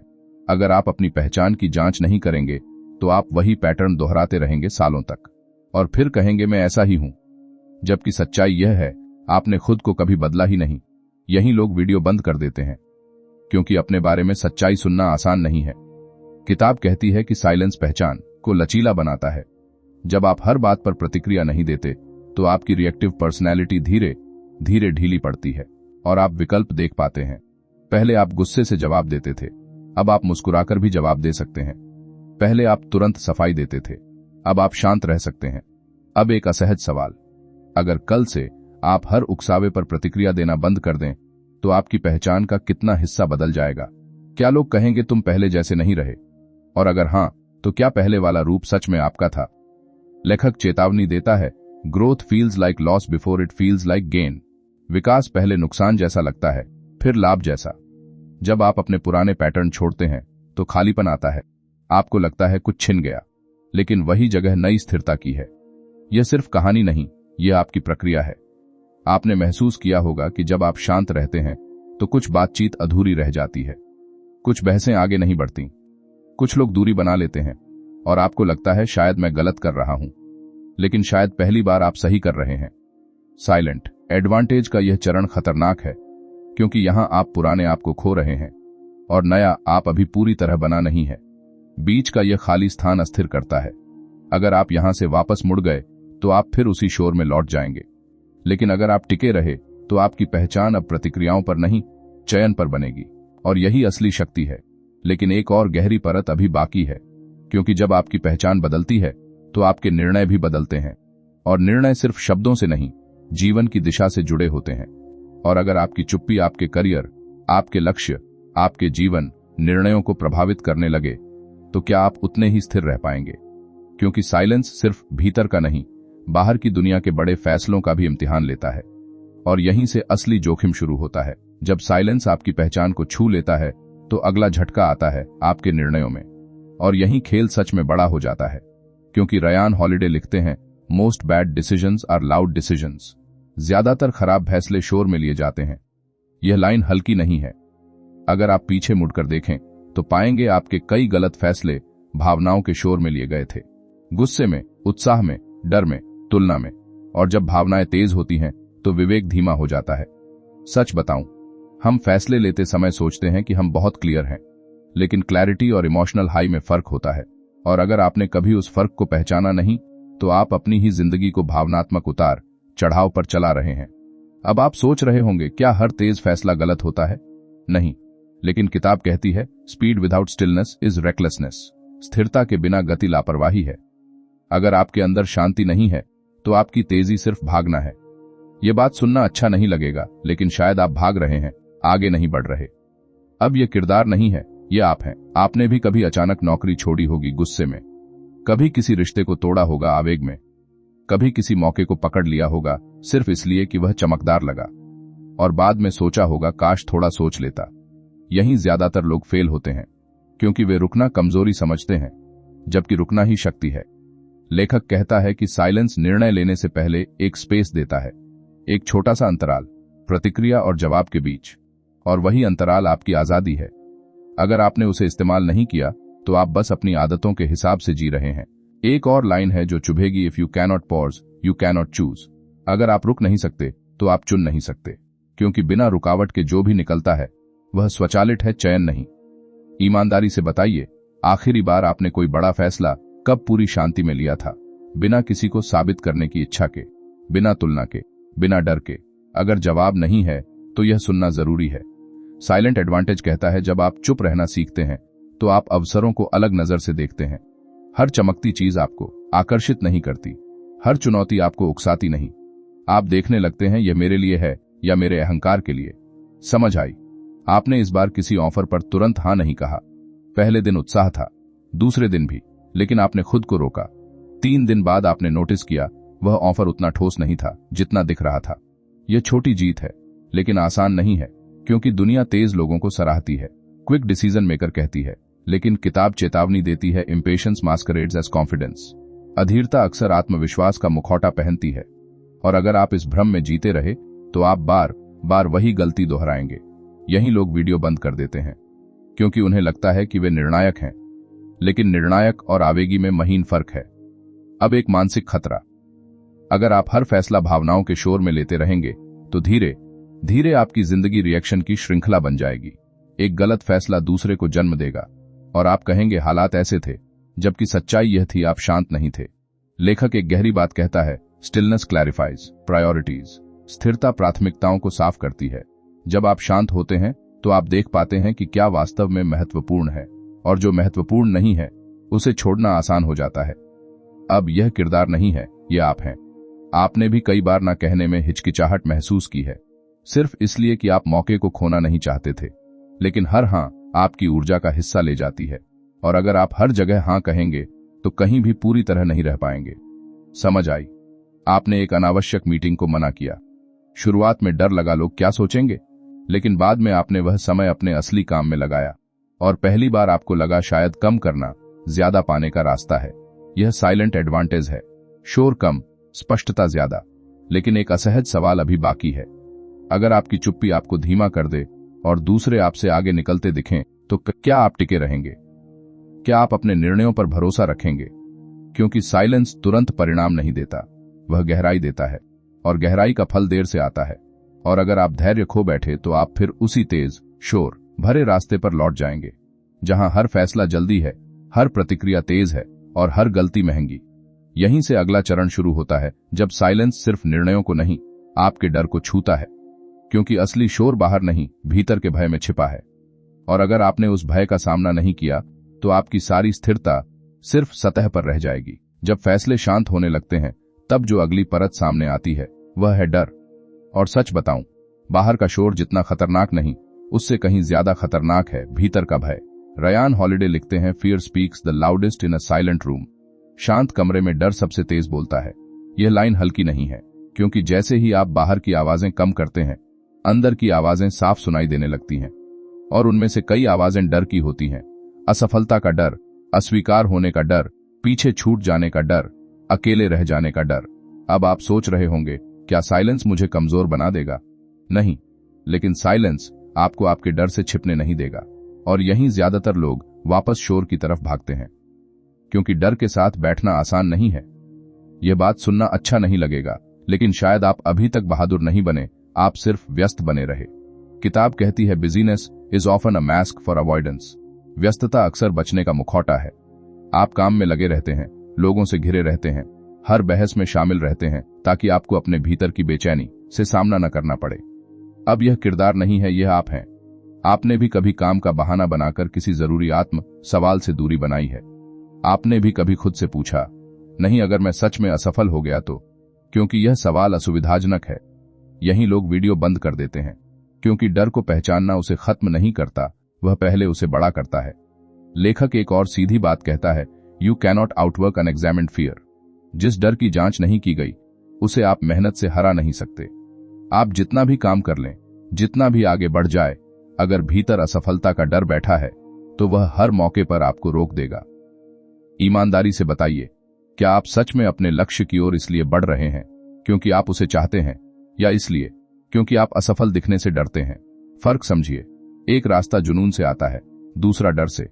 S1: अगर आप अपनी पहचान की जांच नहीं करेंगे तो आप वही पैटर्न दोहराते रहेंगे सालों तक, और फिर कहेंगे मैं ऐसा ही हूं। जबकि सच्चाई यह है, आपने खुद को कभी बदला ही नहीं। यही लोग वीडियो बंद कर देते हैं, क्योंकि अपने बारे में सच्चाई सुनना आसान नहीं है। किताब कहती है कि साइलेंस पहचान को लचीला बनाता है। जब आप हर बात पर प्रतिक्रिया नहीं देते तो आपकी रिएक्टिव पर्सनैलिटी धीरे धीरे ढीली पड़ती है और आप विकल्प देख पाते हैं। पहले आप गुस्से से जवाब देते थे, अब आप मुस्कुराकर भी जवाब दे सकते हैं। पहले आप तुरंत सफाई देते थे, अब आप शांत रह सकते हैं। अब एक असहज सवाल, अगर कल से आप हर उकसावे पर प्रतिक्रिया देना बंद कर दें तो आपकी पहचान का कितना हिस्सा बदल जाएगा? क्या लोग कहेंगे तुम पहले जैसे नहीं रहे? और अगर हां, तो क्या पहले वाला रूप सच में आपका था? लेखक चेतावनी देता है, growth feels like loss before it feels like gain. विकास पहले नुकसान जैसा लगता है, फिर लाभ जैसा। जब आप अपने पुराने पैटर्न छोड़ते हैं तो खालीपन आता है। आपको लगता है कुछ छिन गया, लेकिन वही जगह नई स्थिरता की है। यह सिर्फ कहानी नहीं, यह आपकी प्रक्रिया है। आपने महसूस किया होगा कि जब आप शांत रहते हैं तो कुछ बातचीत अधूरी रह जाती है, कुछ बहसें आगे नहीं बढ़ती, कुछ लोग दूरी बना लेते हैं और आपको लगता है शायद मैं गलत कर रहा हूं, लेकिन शायद पहली बार आप सही कर रहे हैं। साइलेंट एडवांटेज का यह चरण खतरनाक है, क्योंकि यहां आप पुराने आप को खो रहे हैं और नया आप अभी पूरी तरह बना नहीं है। बीच का यह खाली स्थान अस्थिर करता है। अगर आप यहां से वापस मुड़ गए तो आप फिर उसी शोर में लौट जाएंगे, लेकिन अगर आप टिके रहे तो आपकी पहचान अब प्रतिक्रियाओं पर नहीं, चयन पर बनेगी। और यही असली शक्ति है। लेकिन एक और गहरी परत अभी बाकी है, क्योंकि जब आपकी पहचान बदलती है तो आपके निर्णय भी बदलते हैं, और निर्णय सिर्फ शब्दों से नहीं, जीवन की दिशा से जुड़े होते हैं। और अगर आपकी चुप्पी आपके करियर, आपके लक्ष्य, आपके जीवन निर्णयों को प्रभावित करने लगे तो क्या आप उतने ही स्थिर रह पाएंगे? क्योंकि साइलेंस सिर्फ भीतर का नहीं, बाहर की दुनिया के बड़े फैसलों का भी इम्तिहान लेता है। और यहीं से असली जोखिम शुरू होता है। जब साइलेंस आपकी पहचान को छू लेता है तो अगला झटका आता है आपके निर्णयों में, और यही खेल सच में बड़ा हो जाता है। क्योंकि रयान हॉलिडे लिखते हैं, most bad decisions are loud decisions. ज्यादातर खराब फैसले शोर में लिए जाते हैं। यह लाइन हल्की नहीं है। अगर आप पीछे मुड़कर देखें तो पाएंगे आपके कई गलत फैसले भावनाओं के शोर में लिए गए थे, गुस्से में, उत्साह में, डर में, तुलना में। और जब भावनाएं तेज होती हैं तो विवेक धीमा हो जाता है। सच बताऊं, हम फैसले लेते समय सोचते हैं कि हम बहुत क्लियर हैं, लेकिन क्लैरिटी और इमोशनल हाई में फर्क होता है। और अगर आपने कभी उस फर्क को पहचाना नहीं तो आप अपनी ही जिंदगी को भावनात्मक उतार चढ़ाव पर चला रहे हैं। अब आप सोच रहे होंगे, क्या हर तेज फैसला गलत होता है? नहीं, लेकिन किताब कहती है, speed without stillness is recklessness. स्थिरता के बिना गति लापरवाही है। अगर आपके अंदर शांति नहीं है तो आपकी तेजी सिर्फ भागना है। यह बात सुनना अच्छा नहीं लगेगा, लेकिन शायद आप भाग रहे हैं, आगे नहीं बढ़ रहे। अब यह किरदार नहीं है, यह आप हैं। आपने भी कभी अचानक नौकरी छोड़ी होगी गुस्से में, कभी किसी रिश्ते को तोड़ा होगा आवेग में, कभी किसी मौके को पकड़ लिया होगा सिर्फ इसलिए कि वह चमकदार लगा, और बाद में सोचा होगा काश थोड़ा सोच लेता। यहीं ज्यादातर लोग फेल होते हैं, क्योंकि वे रुकना कमजोरी समझते हैं, जबकि रुकना ही शक्ति है। लेखक कहता है कि साइलेंस निर्णय लेने से पहले एक स्पेस देता है, एक छोटा सा अंतराल प्रतिक्रिया और जवाब के बीच, और वही अंतराल आपकी आजादी है। अगर आपने उसे इस्तेमाल नहीं किया तो आप बस अपनी आदतों के हिसाब से जी रहे हैं। एक और लाइन है जो चुभेगी, if you cannot pause you cannot choose. अगर आप रुक नहीं सकते तो आप चुन नहीं सकते, क्योंकि बिना रुकावट के जो भी निकलता है वह स्वचालित है, चयन नहीं। ईमानदारी से बताइए, आखिरी बार आपने कोई बड़ा फैसला कब पूरी शांति में लिया था, बिना किसी को साबित करने की इच्छा के, बिना तुलना के, बिना डर के। अगर जवाब नहीं है तो यह सुनना जरूरी है। साइलेंट एडवांटेज कहता है जब आप चुप रहना सीखते हैं तो आप अवसरों को अलग नजर से देखते हैं। हर चमकती चीज आपको आकर्षित नहीं करती, हर चुनौती आपको उकसाती नहीं। आप देखने लगते हैं यह मेरे लिए है या मेरे अहंकार के लिए। समझ आई? आपने इस बार किसी ऑफर पर तुरंत हां नहीं कहा। पहले दिन उत्साह था, दूसरे दिन भी, लेकिन आपने खुद को रोका। 3 दिन बाद आपने नोटिस किया वह ऑफर उतना ठोस नहीं था जितना दिख रहा था। यह छोटी जीत है, लेकिन आसान नहीं है, क्योंकि दुनिया तेज लोगों को सराहती है, क्विक डिसीजन मेकर कहती है, लेकिन किताब चेतावनी देती है, इम्पेशंस मास्करेड्स एज कॉन्फिडेंस। अधीरता अक्सर आत्मविश्वास का मुखौटा पहनती है, और अगर आप इस भ्रम में जीते रहे तो आप बार बार वही गलती दोहराएंगे। यही लोग वीडियो बंद कर देते हैं, क्योंकि उन्हें लगता है कि वे निर्णायक हैं, लेकिन निर्णायक और आवेगी में महीन फर्क है। अब एक मानसिक खतरा। अगर आप हर फैसला भावनाओं के शोर में लेते रहेंगे तो धीरे धीरे आपकी जिंदगी रिएक्शन की श्रृंखला बन जाएगी। एक गलत फैसला दूसरे को जन्म देगा और आप कहेंगे हालात ऐसे थे, जबकि सच्चाई यह थी आप शांत नहीं थे। लेखक एक गहरी बात कहता है, स्टिलनेस क्लैरिफाइज प्रायोरिटीज। स्थिरता प्राथमिकताओं को साफ करती है। जब आप शांत होते हैं तो आप देख पाते हैं कि क्या वास्तव में महत्वपूर्ण है, और जो महत्वपूर्ण नहीं है उसे छोड़ना आसान हो जाता है। अब यह किरदार नहीं है, यह आप हैं। आपने भी कई बार ना कहने में हिचकिचाहट महसूस की है, सिर्फ इसलिए कि आप मौके को खोना नहीं चाहते थे। लेकिन हर हां आपकी ऊर्जा का हिस्सा ले जाती है, और अगर आप हर जगह हां कहेंगे तो कहीं भी पूरी तरह नहीं रह पाएंगे। समझ आई? आपने एक अनावश्यक मीटिंग को मना किया। शुरुआत में डर लगा लोग क्या सोचेंगे, लेकिन बाद में आपने वह समय अपने असली काम में लगाया, और पहली बार आपको लगा शायद कम करना ज्यादा पाने का रास्ता है। यह साइलेंट एडवांटेज है। शोर कम, स्पष्टता ज्यादा। लेकिन एक असहज सवाल अभी बाकी है। अगर आपकी चुप्पी आपको धीमा कर दे और दूसरे आपसे आगे निकलते दिखें तो क्या आप टिके रहेंगे? क्या आप अपने निर्णयों पर भरोसा रखेंगे? क्योंकि साइलेंस तुरंत परिणाम नहीं देता, वह गहराई देता है, और गहराई का फल देर से आता है। और अगर आप धैर्य खो बैठे तो आप फिर उसी तेज शोर भरे रास्ते पर लौट जाएंगे, जहां हर फैसला जल्दी है, हर प्रतिक्रिया तेज है और हर गलती महंगी। यहीं से अगला चरण शुरू होता है, जब साइलेंस सिर्फ निर्णयों को नहीं, आपके डर को छूता है। क्योंकि असली शोर बाहर नहीं, भीतर के भय में छिपा है। और अगर आपने उस भय का सामना नहीं किया तो आपकी सारी स्थिरता सिर्फ सतह पर रह जाएगी। जब फैसले शांत होने लगते हैं तब जो अगली परत सामने आती है वह है डर। और सच बताऊं, बाहर का शोर जितना खतरनाक नहीं, उससे कहीं ज्यादा खतरनाक है भीतर का भय। रयान हॉलिडे लिखते हैं, fear speaks the loudest in a silent room. शांत कमरे में डर सबसे तेज बोलता है। यह लाइन हल्की नहीं है, क्योंकि जैसे ही आप बाहर की आवाजें कम करते हैं, अंदर की आवाजें साफ सुनाई देने लगती हैं। और उनमें से कई आवाजें डर की होती हैं। असफलता का डर, अस्वीकार होने का डर, पीछे छूट जाने का डर, अकेले रह जाने का डर। अब आप सोच रहे होंगे, क्या साइलेंस मुझे कमजोर बना देगा? नहीं, लेकिन साइलेंस आपको आपके डर से छिपने नहीं देगा। और यहीं ज्यादातर लोग वापस शोर की तरफ भागते हैं, क्योंकि डर के साथ बैठना आसान नहीं है। यह बात सुनना अच्छा नहीं लगेगा, लेकिन शायद आप अभी तक बहादुर नहीं बने, आप सिर्फ व्यस्त बने रहे। किताब कहती है, business is often a mask for avoidance. व्यस्तता अक्सर बचने का मुखौटा है। आप काम में लगे रहते हैं, लोगों से घिरे रहते हैं, हर बहस में शामिल रहते हैं, ताकि आपको अपने भीतर की बेचैनी से सामना न करना पड़े। अब यह किरदार नहीं है, यह आप हैं। आपने भी कभी काम का बहाना बनाकर किसी जरूरी आत्म सवाल से दूरी बनाई है। आपने भी कभी खुद से पूछा, नहीं अगर मैं सच में असफल हो गया तो? क्योंकि यह सवाल असुविधाजनक है। यही लोग वीडियो बंद कर देते हैं, क्योंकि डर को पहचानना उसे खत्म नहीं करता, वह पहले उसे बड़ा करता है। लेखक एक और सीधी बात कहता है, you cannot outwork unexamined fear. जिस डर की जांच नहीं की गई उसे आप मेहनत से हरा नहीं सकते। आप जितना भी काम कर लें, जितना भी आगे बढ़ जाए, अगर भीतर असफलता का डर बैठा है तो वह हर मौके पर आपको रोक देगा। ईमानदारी से बताइए, क्या आप सच में अपने लक्ष्य की ओर इसलिए बढ़ रहे हैं क्योंकि आप उसे चाहते हैं, या इसलिए क्योंकि आप असफल दिखने से डरते हैं? फर्क समझिए। एक रास्ता जुनून से आता है, दूसरा डर से।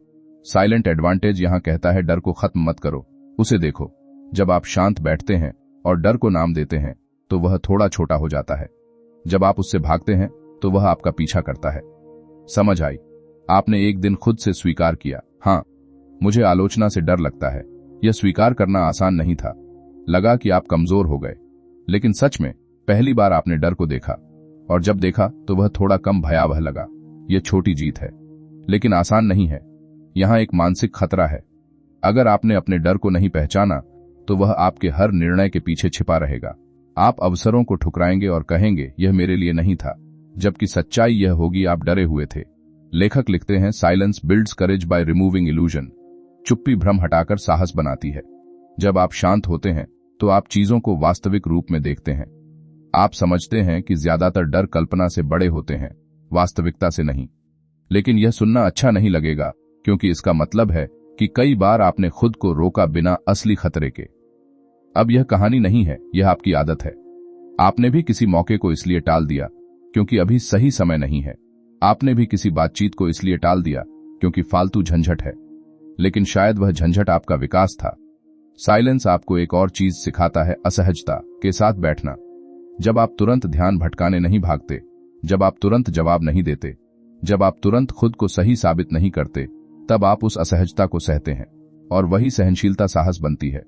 S1: साइलेंट एडवांटेज यहां कहता है, डर को खत्म मत करो, उसे देखो। जब आप शांत बैठते हैं और डर को नाम देते हैं तो वह थोड़ा छोटा हो जाता है। जब आप उससे भागते हैं तो वह आपका पीछा करता है। समझ आई? आपने एक दिन खुद से स्वीकार किया, हां मुझे आलोचना से डर लगता है। यह स्वीकार करना आसान नहीं था। लगा कि आप कमजोर हो गए, लेकिन सच में पहली बार आपने डर को देखा, और जब देखा तो वह थोड़ा कम भयावह लगा। यह छोटी जीत है, लेकिन आसान नहीं है। यहां एक मानसिक खतरा है। अगर आपने अपने डर को नहीं पहचाना तो वह आपके हर निर्णय के पीछे छिपा रहेगा। आप अवसरों को ठुकराएंगे और कहेंगे यह मेरे लिए नहीं था, जबकि सच्चाई यह होगी आप डरे हुए थे। लेखक लिखते हैं, silence builds courage by removing illusion. चुप्पी भ्रम हटाकर साहस बनाती है। जब आप शांत होते हैं तो आप चीजों को वास्तविक रूप में देखते हैं। आप समझते हैं कि ज्यादातर डर कल्पना से बड़े होते हैं, वास्तविकता से नहीं। लेकिन यह सुनना अच्छा नहीं लगेगा, क्योंकि इसका मतलब है कि कई बार आपने खुद को रोका बिना असली खतरे के। अब यह कहानी नहीं है, यह आपकी आदत है। आपने भी किसी मौके को इसलिए टाल दिया क्योंकि अभी सही समय नहीं है। आपने भी किसी बातचीत को इसलिए टाल दिया क्योंकि फालतू झंझट है। लेकिन शायद वह झंझट आपका विकास था। साइलेंस आपको एक और चीज सिखाता है, असहजता के साथ बैठना। जब आप तुरंत ध्यान भटकाने नहीं भागते, जब आप तुरंत जवाब नहीं देते, जब आप तुरंत खुद को सही साबित नहीं करते, तब आप उस असहजता को सहते हैं, और वही सहनशीलता साहस बनती है।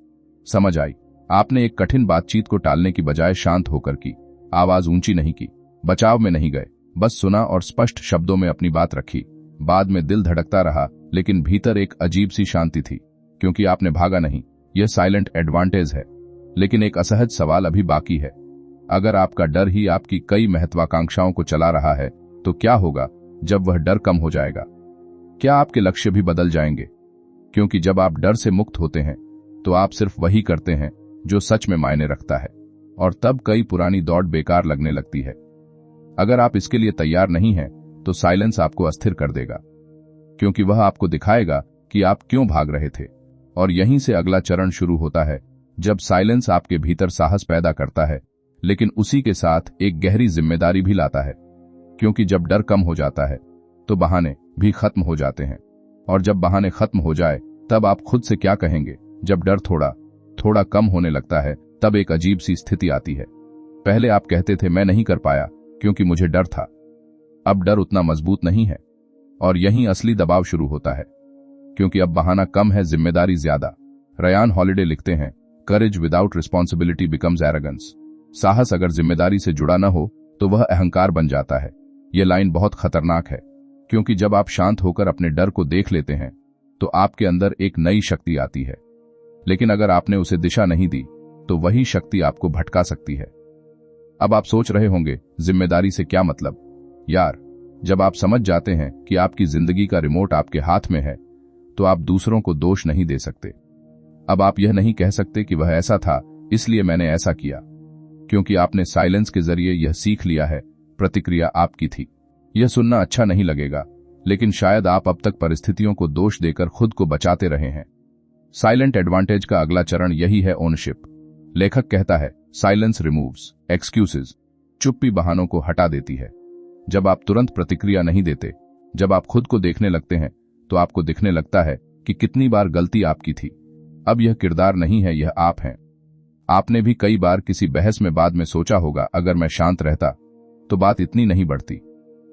S1: समझ आई? आपने एक कठिन बातचीत को टालने की बजाय शांत होकर की। आवाज ऊंची नहीं की, बचाव में नहीं गए, बस सुना और स्पष्ट शब्दों में अपनी बात रखी। बाद में दिल धड़कता रहा, लेकिन भीतर एक अजीब सी शांति थी, क्योंकि आपने भागा नहीं। यह साइलेंट एडवांटेज है। लेकिन एक असहज सवाल अभी बाकी है। अगर आपका डर ही आपकी कई महत्वाकांक्षाओं को चला रहा है, तो क्या होगा जब वह डर कम हो जाएगा? क्या आपके लक्ष्य भी बदल जाएंगे? क्योंकि जब आप डर से मुक्त होते हैं तो आप सिर्फ वही करते हैं जो सच में मायने रखता है, और तब कई पुरानी दौड़ बेकार लगने लगती है। अगर आप इसके लिए तैयार नहीं हैं, तो साइलेंस आपको अस्थिर कर देगा, क्योंकि वह आपको दिखाएगा कि आप क्यों भाग रहे थे। और यहीं से अगला चरण शुरू होता है, जब साइलेंस आपके भीतर साहस पैदा करता है, लेकिन उसी के साथ एक गहरी जिम्मेदारी भी लाता है। क्योंकि जब डर कम हो जाता है तो बहाने भी खत्म हो जाते हैं, और जब बहाने खत्म हो जाए तब आप खुद से क्या कहेंगे? जब डर थोड़ा थोड़ा कम होने लगता है, तब एक अजीब सी स्थिति आती है। पहले आप कहते थे मैं नहीं कर पाया क्योंकि मुझे डर था। अब डर उतना मजबूत नहीं है, और यहीं असली दबाव शुरू होता है, क्योंकि अब बहाना कम है, जिम्मेदारी ज्यादा। रयान हॉलिडे लिखते हैं, करेज विदाउट रिस्पॉन्सिबिलिटी बिकम्स एरोगेंस। साहस अगर जिम्मेदारी से जुड़ा न हो तो वह अहंकार बन जाता है। यह लाइन बहुत खतरनाक है, क्योंकि जब आप शांत होकर अपने डर को देख लेते हैं तो आपके अंदर एक नई शक्ति आती है। लेकिन अगर आपने उसे दिशा नहीं दी तो वही शक्ति आपको भटका सकती है। अब आप सोच रहे होंगे, जिम्मेदारी से क्या मतलब? यार, जब आप समझ जाते हैं कि आपकी जिंदगी का रिमोट आपके हाथ में है, तो आप दूसरों को दोष नहीं दे सकते। अब आप यह नहीं कह सकते कि वह ऐसा था इसलिए मैंने ऐसा किया, क्योंकि आपने साइलेंस के जरिए यह सीख लिया है, प्रतिक्रिया आपकी थी। यह सुनना अच्छा नहीं लगेगा, लेकिन शायद आप अब तक परिस्थितियों को दोष देकर खुद को बचाते रहे हैं। साइलेंट एडवांटेज का अगला चरण यही है, ओनरशिप। लेखक कहता है, साइलेंस रिमूव्स एक्सक्यूजेज। चुप्पी बहानों को हटा देती है। जब आप तुरंत प्रतिक्रिया नहीं देते, जब आप खुद को देखने लगते हैं, तो आपको दिखने लगता है कि कितनी बार गलती आपकी थी। अब यह किरदार नहीं है, यह आप हैं। आपने भी कई बार किसी बहस में बाद में सोचा होगा, अगर मैं शांत रहता तो बात इतनी नहीं बढ़ती।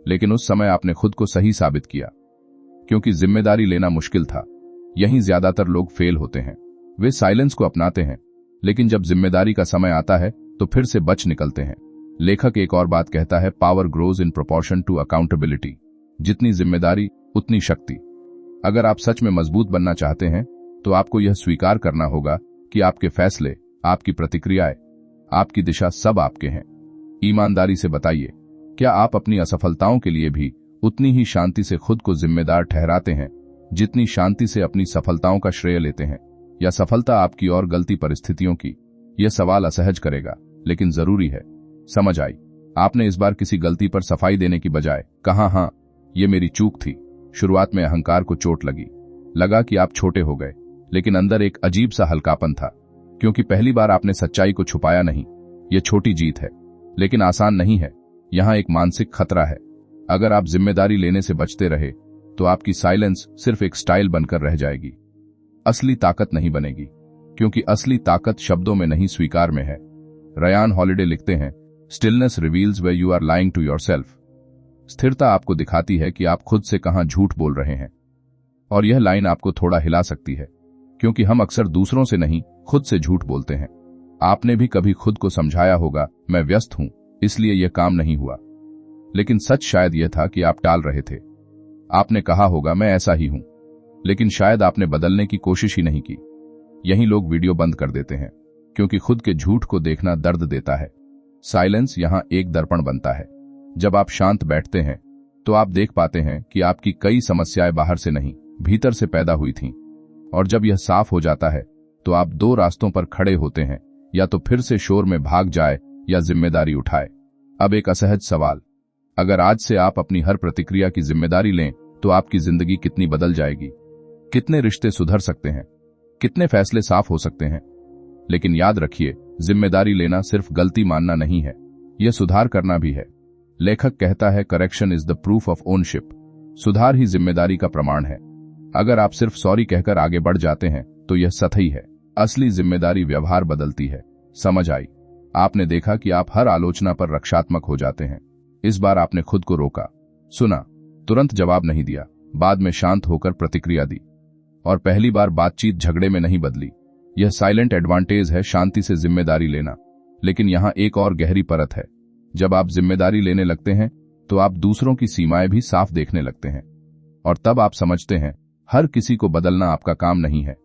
S1: लेकिन उस समय आपने खुद को सही साबित किया, क्योंकि जिम्मेदारी लेना मुश्किल था। यहीं ज्यादातर लोग फेल होते हैं। वे साइलेंस को अपनाते हैं, लेकिन जब जिम्मेदारी का समय आता है तो फिर से बच निकलते हैं। लेखक एक और बात कहता है, power grows in proportion to accountability. जितनी जिम्मेदारी उतनी शक्ति। अगर आप सच में मजबूत बनना चाहते हैं तो आपको यह स्वीकार करना होगा कि आपके फैसले, आपकी प्रतिक्रियाएं, आपकी दिशा सब आपके हैं। ईमानदारी से बताइए, क्या आप अपनी असफलताओं के लिए भी उतनी ही शांति से खुद को जिम्मेदार ठहराते हैं जितनी शांति से अपनी सफलताओं का श्रेय लेते हैं? या सफलता आपकी और गलती परिस्थितियों की? यह सवाल असहज करेगा, लेकिन जरूरी है। समझ आई? आपने इस बार किसी गलती पर सफाई देने की बजाय कहा, हाँ ये मेरी चूक थी। शुरुआत में अहंकार को चोट लगी, लगा कि आप छोटे हो गए, लेकिन अंदर एक अजीब सा हल्कापन था, क्योंकि पहली बार आपने सच्चाई को छुपाया नहीं। यह छोटी जीत है, लेकिन आसान नहीं है। यहां एक मानसिक खतरा है। अगर आप जिम्मेदारी लेने से बचते रहे तो आपकी साइलेंस सिर्फ एक स्टाइल बनकर रह जाएगी, असली ताकत नहीं बनेगी, क्योंकि असली ताकत शब्दों में नहीं, स्वीकार में है। रयान हॉलिडे लिखते हैं, stillness reveals where you are lying to yourself. स्थिरता आपको दिखाती है कि आप खुद से कहां झूठ बोल रहे हैं। और यह लाइन आपको थोड़ा हिला सकती है, क्योंकि हम अक्सर दूसरों से नहीं, खुद से झूठ बोलते हैं। आपने भी कभी खुद को समझाया होगा, मैं व्यस्त हूं इसलिए यह काम नहीं हुआ। लेकिन सच शायद यह था कि आप टाल रहे थे। आपने कहा होगा, मैं ऐसा ही हूं, लेकिन शायद आपने बदलने की कोशिश ही नहीं की। यही लोग वीडियो बंद कर देते हैं क्योंकि खुद के झूठ को देखना दर्द देता है। साइलेंस यहां एक दर्पण बनता है। जब आप शांत बैठते हैं तो आप देख पाते हैं कि आपकी कई समस्याएं बाहर से नहीं, भीतर से पैदा हुई थीं। और जब यह साफ हो जाता है तो आप दो रास्तों पर खड़े होते हैं, या तो फिर से शोर में भाग जाए या जिम्मेदारी उठाए। अब एक असहज सवाल, अगर आज से आप अपनी हर प्रतिक्रिया की जिम्मेदारी लें तो आपकी जिंदगी कितनी बदल जाएगी? कितने रिश्ते सुधर सकते हैं? कितने फैसले साफ हो सकते हैं? लेकिन याद रखिए, जिम्मेदारी लेना सिर्फ गलती मानना नहीं है, यह सुधार करना भी है। लेखक कहता है, correction is the proof of ownership. सुधार ही जिम्मेदारी का प्रमाण है। अगर आप सिर्फ सॉरी कहकर आगे बढ़ जाते हैं तो यह सतही है। असली जिम्मेदारी व्यवहार बदलती है। समझ आई? आपने देखा कि आप हर आलोचना पर रक्षात्मक हो जाते हैं। इस बार आपने खुद को रोका, सुना, तुरंत जवाब नहीं दिया, बाद में शांत होकर प्रतिक्रिया दी। और पहली बार बातचीत झगड़े में नहीं बदली। यह साइलेंट एडवांटेज है, शांति से जिम्मेदारी लेना। लेकिन यहां एक और गहरी परत है। जब आप जिम्मेदारी लेने लगते हैं तो आप दूसरों की सीमाएं भी साफ देखने लगते हैं। और तब आप समझते हैं, हर किसी को बदलना आपका काम नहीं है।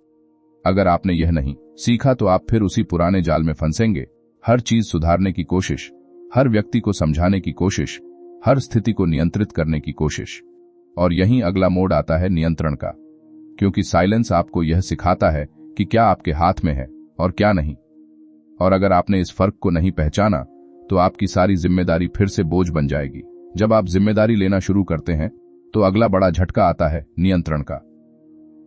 S1: अगर आपने यह नहीं सीखा तो आप फिर उसी पुराने जाल में फंसेंगे। हर चीज सुधारने की कोशिश, हर व्यक्ति को समझाने की कोशिश, हर स्थिति को नियंत्रित करने की कोशिश। और यहीं अगला मोड़ आता है नियंत्रण का। क्योंकि साइलेंस आपको यह सिखाता है कि क्या आपके हाथ में है और क्या नहीं। और अगर आपने इस फर्क को नहीं पहचाना तो आपकी सारी जिम्मेदारी फिर से बोझ बन जाएगी। जब आप जिम्मेदारी लेना शुरू करते हैं तो अगला बड़ा झटका आता है नियंत्रण का।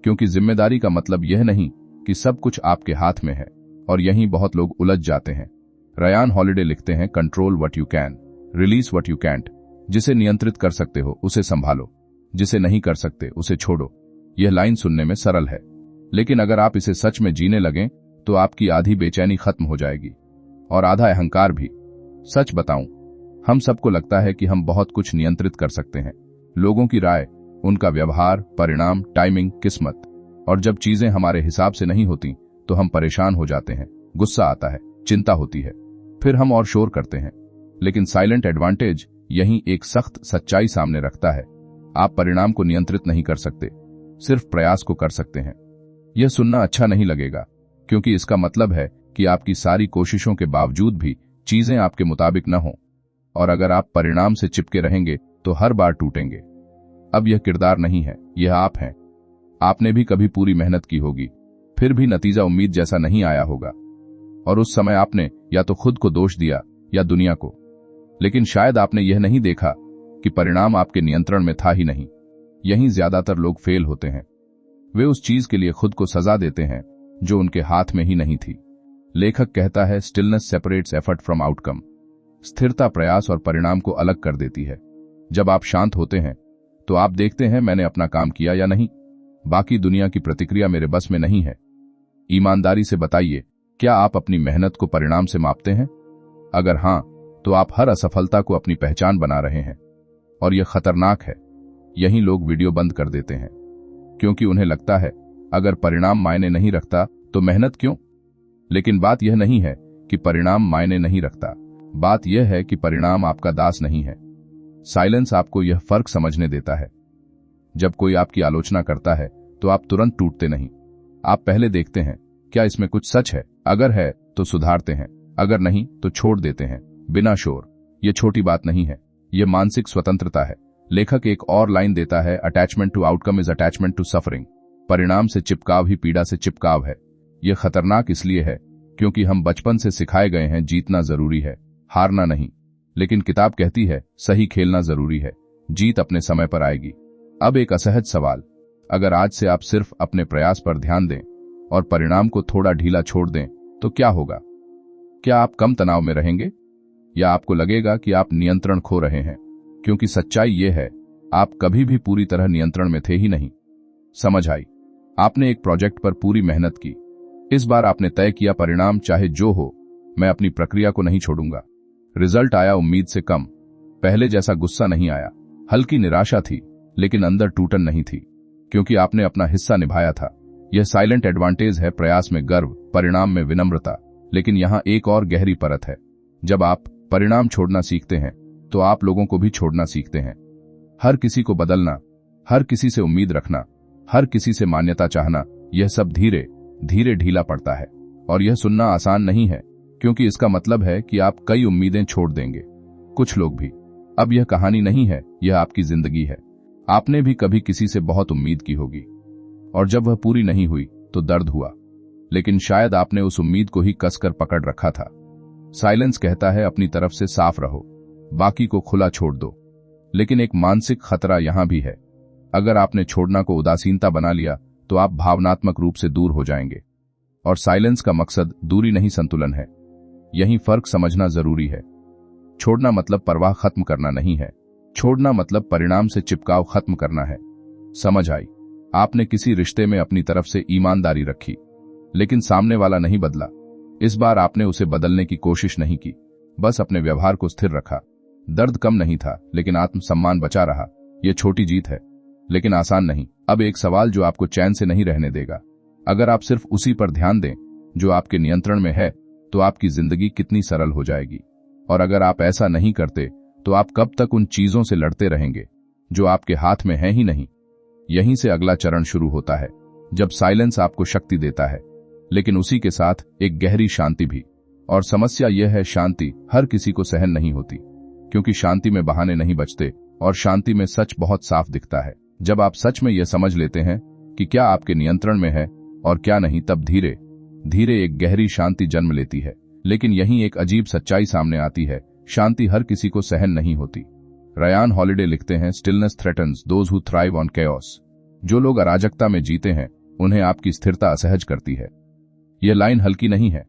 S1: क्योंकि जिम्मेदारी का मतलब यह नहीं कि सब कुछ आपके हाथ में है। और यहीं बहुत लोग उलझ जाते हैं। रयान हॉलिडे लिखते हैं, control what you can, release what you can't. जिसे नियंत्रित कर सकते हो उसे संभालो, जिसे नहीं कर सकते उसे छोड़ो। यह लाइन सुनने में सरल है, लेकिन अगर आप इसे सच में जीने लगें तो आपकी आधी बेचैनी खत्म हो जाएगी और आधा अहंकार भी। सच बताऊं, हम सबको लगता है कि हम बहुत कुछ नियंत्रित कर सकते हैं। लोगों की राय, उनका व्यवहार, परिणाम, टाइमिंग, किस्मत। और जब चीजें हमारे हिसाब से नहीं होती तो हम परेशान हो जाते हैं, गुस्सा आता है, चिंता होती है, फिर हम और शोर करते हैं। लेकिन साइलेंट एडवांटेज यहीं एक सख्त सच्चाई सामने रखता है। आप परिणाम को नियंत्रित नहीं कर सकते, सिर्फ प्रयास को कर सकते हैं। यह सुनना अच्छा नहीं लगेगा, क्योंकि इसका मतलब है कि आपकी सारी कोशिशों के बावजूद भी चीजें आपके मुताबिक न हों। और अगर आप परिणाम से चिपके रहेंगे तो हर बार टूटेंगे। अब यह किरदार नहीं है, यह आप हैं। आपने भी कभी पूरी मेहनत की होगी, फिर भी नतीजा उम्मीद जैसा नहीं आया होगा। और उस समय आपने या तो खुद को दोष दिया या दुनिया को। लेकिन शायद आपने यह नहीं देखा कि परिणाम आपके नियंत्रण में था ही नहीं। यहीं ज्यादातर लोग फेल होते हैं। वे उस चीज के लिए खुद को सजा देते हैं जो उनके हाथ में ही नहीं थी। लेखक कहता है, stillness separates effort from outcome. स्थिरता प्रयास और परिणाम को अलग कर देती है। जब आप शांत होते हैं तो आप देखते हैं, मैंने अपना काम किया या नहीं, बाकी दुनिया की प्रतिक्रिया मेरे बस में नहीं है। ईमानदारी से बताइए, क्या आप अपनी मेहनत को परिणाम से मापते हैं? अगर हां, तो आप हर असफलता को अपनी पहचान बना रहे हैं। और यह खतरनाक है। यही लोग वीडियो बंद कर देते हैं क्योंकि उन्हें लगता है, अगर परिणाम मायने नहीं रखता तो मेहनत क्यों? लेकिन बात यह नहीं है कि परिणाम मायने नहीं रखता, बात यह है कि परिणाम आपका दास नहीं है। साइलेंस आपको यह फर्क समझने देता है। जब कोई आपकी आलोचना करता है तो आप तुरंत टूटते नहीं। आप पहले देखते हैं, क्या इसमें कुछ सच है? अगर है तो सुधारते हैं, अगर नहीं तो छोड़ देते हैं, बिना शोर। यह छोटी बात नहीं है, यह मानसिक स्वतंत्रता है। लेखक एक और लाइन देता है, attachment to outcome is attachment to suffering. परिणाम से चिपकाव ही पीड़ा से चिपकाव है। यह खतरनाक इसलिए है क्योंकि हम बचपन से सिखाए गए हैं, जीतना जरूरी है, हारना नहीं। लेकिन किताब कहती है, सही खेलना जरूरी है, जीत अपने समय पर आएगी। अब एक असहज सवाल, अगर आज से आप सिर्फ अपने प्रयास पर ध्यान दें और परिणाम को थोड़ा ढीला छोड़ दें तो क्या होगा? क्या आप कम तनाव में रहेंगे, या आपको लगेगा कि आप नियंत्रण खो रहे हैं? क्योंकि सच्चाई यह है, आप कभी भी पूरी तरह नियंत्रण में थे ही नहीं। समझ आई? आपने एक प्रोजेक्ट पर पूरी मेहनत की। इस बार आपने तय किया, परिणाम चाहे जो हो, मैं अपनी प्रक्रिया को नहीं छोड़ूंगा। रिजल्ट आया उम्मीद से कम। पहले जैसा गुस्सा नहीं आया, हल्की निराशा थी, लेकिन अंदर टूटन नहीं थी, क्योंकि आपने अपना हिस्सा निभाया था। यह साइलेंट एडवांटेज है, प्रयास में गर्व, परिणाम में विनम्रता। लेकिन यहाँ एक और गहरी परत है। जब आप परिणाम छोड़ना सीखते हैं तो आप लोगों को भी छोड़ना सीखते हैं। हर किसी को बदलना, हर किसी से उम्मीद रखना, हर किसी से मान्यता चाहना, यह सब धीरे धीरे ढीला पड़ता है। और यह सुनना आसान नहीं है, क्योंकि इसका मतलब है कि आप कई उम्मीदें छोड़ देंगे। कुछ लोग भी। अब यह कहानी नहीं है, यह आपकी जिंदगी है। आपने भी कभी किसी से बहुत उम्मीद की होगी, और जब वह पूरी नहीं हुई तो दर्द हुआ, लेकिन शायद आपने उस उम्मीद को ही कसकर पकड़ रखा था। साइलेंस कहता है अपनी तरफ से साफ रहो, बाकी को खुला छोड़ दो। लेकिन एक मानसिक खतरा यहां भी है। अगर आपने छोड़ना को उदासीनता बना लिया तो आप भावनात्मक रूप से दूर हो जाएंगे। और साइलेंस का मकसद दूरी नहीं, संतुलन है। यही फर्क समझना जरूरी है। छोड़ना मतलब परवाह खत्म करना नहीं है। छोड़ना मतलब परिणाम से चिपकाव खत्म करना है। समझ आई? आपने किसी रिश्ते में अपनी तरफ से ईमानदारी रखी, लेकिन सामने वाला नहीं बदला। इस बार आपने उसे बदलने की कोशिश नहीं की, बस अपने व्यवहार को स्थिर रखा। दर्द कम नहीं था, लेकिन आत्मसम्मान बचा रहा। यह छोटी जीत है, लेकिन आसान नहीं। अब एक सवाल जो आपको चैन से नहीं रहने देगा। अगर आप सिर्फ उसी पर ध्यान दें जो आपके नियंत्रण में है, तो आपकी जिंदगी कितनी सरल हो जाएगी। और अगर आप ऐसा नहीं करते तो आप कब तक उन चीजों से लड़ते रहेंगे जो आपके हाथ में है ही नहीं। यहीं से अगला चरण शुरू होता है, जब साइलेंस आपको शक्ति देता है, लेकिन उसी के साथ एक गहरी शांति भी। और समस्या यह है, शांति हर किसी को सहन नहीं होती, क्योंकि शांति में बहाने नहीं बचते और शांति में सच बहुत साफ दिखता है। जब आप सच में यह समझ लेते हैं कि क्या आपके नियंत्रण में है और क्या नहीं, तब धीरे धीरे एक गहरी शांति जन्म लेती है। लेकिन यहीं एक अजीब सच्चाई सामने आती है, शांति हर किसी को सहन नहीं होती। रयान हॉलिडे लिखते हैं, stillness threatens those who thrive on chaos. जो लोग अराजकता में जीते हैं उन्हें आपकी स्थिरता असहज करती है। यह लाइन हल्की नहीं है,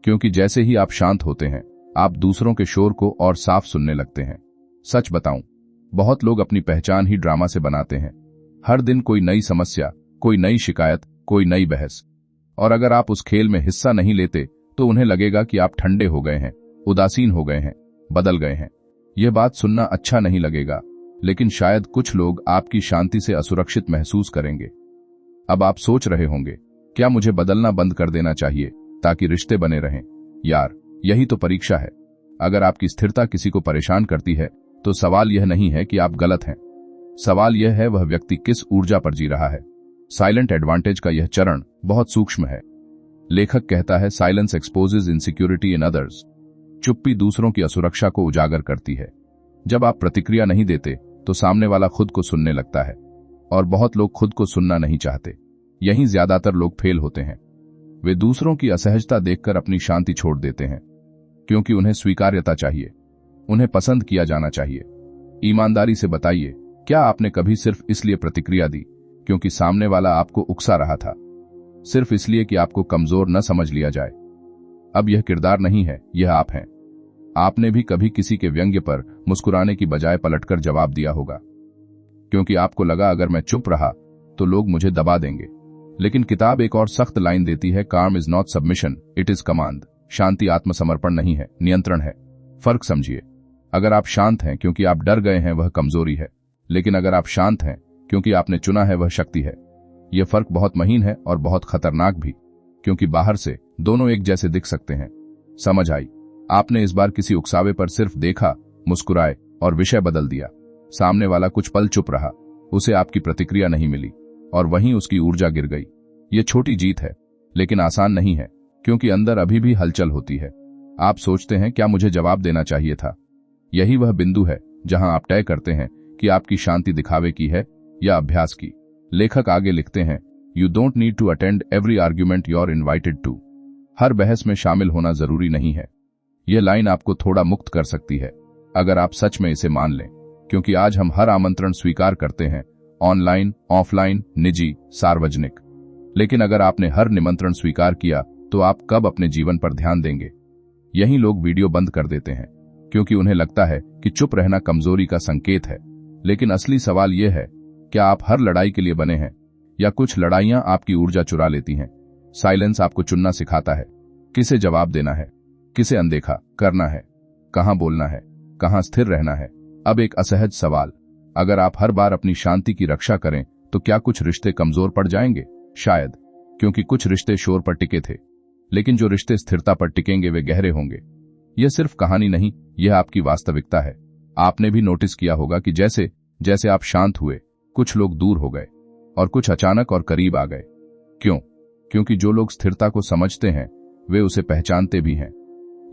S1: क्योंकि जैसे ही आप शांत होते हैं आप दूसरों के शोर को और साफ सुनने लगते हैं। सच बताऊं, बहुत लोग अपनी पहचान ही ड्रामा से बनाते हैं। हर दिन कोई नई समस्या, कोई नई शिकायत, कोई नई बहस। और अगर आप उस खेल में हिस्सा नहीं लेते तो उन्हें लगेगा कि आप ठंडे हो गए हैं, उदासीन हो गए हैं, बदल गए हैं। यह बात सुनना अच्छा नहीं लगेगा, लेकिन शायद कुछ लोग आपकी शांति से असुरक्षित महसूस करेंगे। अब आप सोच रहे होंगे, क्या मुझे बदलना बंद कर देना चाहिए ताकि रिश्ते बने रहें? यार, यही तो परीक्षा है। अगर आपकी स्थिरता किसी को परेशान करती है तो सवाल यह नहीं है कि आप गलत हैं, सवाल यह है वह व्यक्ति किस ऊर्जा पर जी रहा है। साइलेंट एडवांटेज का यह चरण बहुत सूक्ष्म है। लेखक कहता है, silence exposes insecurity in others. चुप्पी दूसरों की असुरक्षा को उजागर करती है। जब आप प्रतिक्रिया नहीं देते तो सामने वाला खुद को सुनने लगता है, और बहुत लोग खुद को सुनना नहीं चाहते। यहीं ज्यादातर लोग फेल होते हैं। वे दूसरों की असहजता देखकर अपनी शांति छोड़ देते हैं, क्योंकि उन्हें स्वीकार्यता चाहिए, उन्हें पसंद किया जाना चाहिए। ईमानदारी से बताइए, क्या आपने कभी सिर्फ इसलिए प्रतिक्रिया दी क्योंकि सामने वाला आपको उकसा रहा था, सिर्फ इसलिए कि आपको कमजोर न समझ लिया जाए? अब यह किरदार नहीं है, यह आप हैं। आपने भी कभी किसी के व्यंग्य पर मुस्कुराने की बजाय पलटकर जवाब दिया होगा, क्योंकि आपको लगा अगर मैं चुप रहा तो लोग मुझे दबा देंगे। लेकिन किताब एक और सख्त लाइन देती है, calm is not submission, it is command. शांति आत्मसमर्पण नहीं है, नियंत्रण है। फर्क समझिए। अगर आप शांत हैं क्योंकि आप डर गए हैं, वह कमजोरी है। लेकिन अगर आप शांत हैं क्योंकि आपने चुना है, वह शक्ति है। यह फर्क बहुत महीन है और बहुत खतरनाक भी, क्योंकि बाहर से दोनों एक जैसे दिख सकते हैं। समझ आई? आपने इस बार किसी उकसावे पर सिर्फ देखा, मुस्कुराए और विषय बदल दिया। सामने वाला कुछ पल चुप रहा, उसे आपकी प्रतिक्रिया नहीं मिली और वहीं उसकी ऊर्जा गिर गई। यह छोटी जीत है, लेकिन आसान नहीं है, क्योंकि अंदर अभी भी हलचल होती है। आप सोचते हैं, क्या मुझे जवाब देना चाहिए था? यही वह बिंदु है जहां आप तय करते हैं कि आपकी शांति दिखावे की है या अभ्यास की। लेखक आगे लिखते हैं, you don't need to attend every argument you are invited to. हर बहस में शामिल होना जरूरी नहीं है। यह लाइन आपको थोड़ा मुक्त कर सकती है, अगर आप सच में इसे मान लें, क्योंकि आज हम हर आमंत्रण स्वीकार करते हैं, ऑनलाइन, ऑफलाइन, निजी, सार्वजनिक। लेकिन अगर आपने हर निमंत्रण स्वीकार किया तो आप कब अपने जीवन पर ध्यान देंगे? यही लोग वीडियो बंद कर देते हैं, क्योंकि उन्हें लगता है कि चुप रहना कमजोरी का संकेत है। लेकिन असली सवाल यह है, क्या आप हर लड़ाई के लिए बने हैं, या कुछ लड़ाइयां आपकी ऊर्जा चुरा लेती हैं? साइलेंस आपको चुनना सिखाता है, किसे जवाब देना है, किसे अनदेखा करना है, कहां बोलना है, कहां स्थिर रहना है। अब एक असहज सवाल, अगर आप हर बार अपनी शांति की रक्षा करें तो क्या कुछ रिश्ते कमजोर पड़ जाएंगे? शायद, क्योंकि कुछ रिश्ते शोर पर टिके थे, लेकिन जो रिश्ते स्थिरता पर टिकेंगे वे गहरे होंगे। यह सिर्फ कहानी नहीं, यह आपकी वास्तविकता है। आपने भी नोटिस किया होगा कि जैसे जैसे आप शांत हुए, कुछ लोग दूर हो गए और कुछ अचानक और करीब आ गए। क्यों? क्योंकि जो लोग स्थिरता को समझते हैं वे उसे पहचानते भी हैं।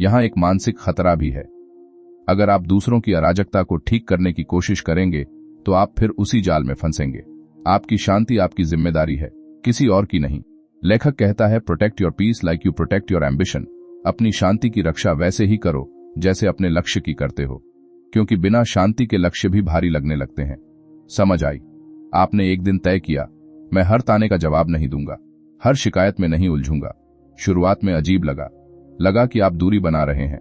S1: यहां एक मानसिक खतरा भी है। अगर आप दूसरों की अराजकता को ठीक करने की कोशिश करेंगे तो आप फिर उसी जाल में फंसेंगे। आपकी शांति आपकी जिम्मेदारी है, किसी और की नहीं। लेखक कहता है, protect your peace like you protect your ambition. अपनी शांति की रक्षा वैसे ही करो जैसे अपने लक्ष्य की करते हो, क्योंकि बिना शांति के लक्ष्य भी भारी लगने लगते हैं। समझ आई? आपने एक दिन तय किया, मैं हर ताने का जवाब नहीं दूंगा, हर शिकायत में नहीं उलझूंगा। शुरुआत में अजीब लगा कि आप दूरी बना रहे हैं,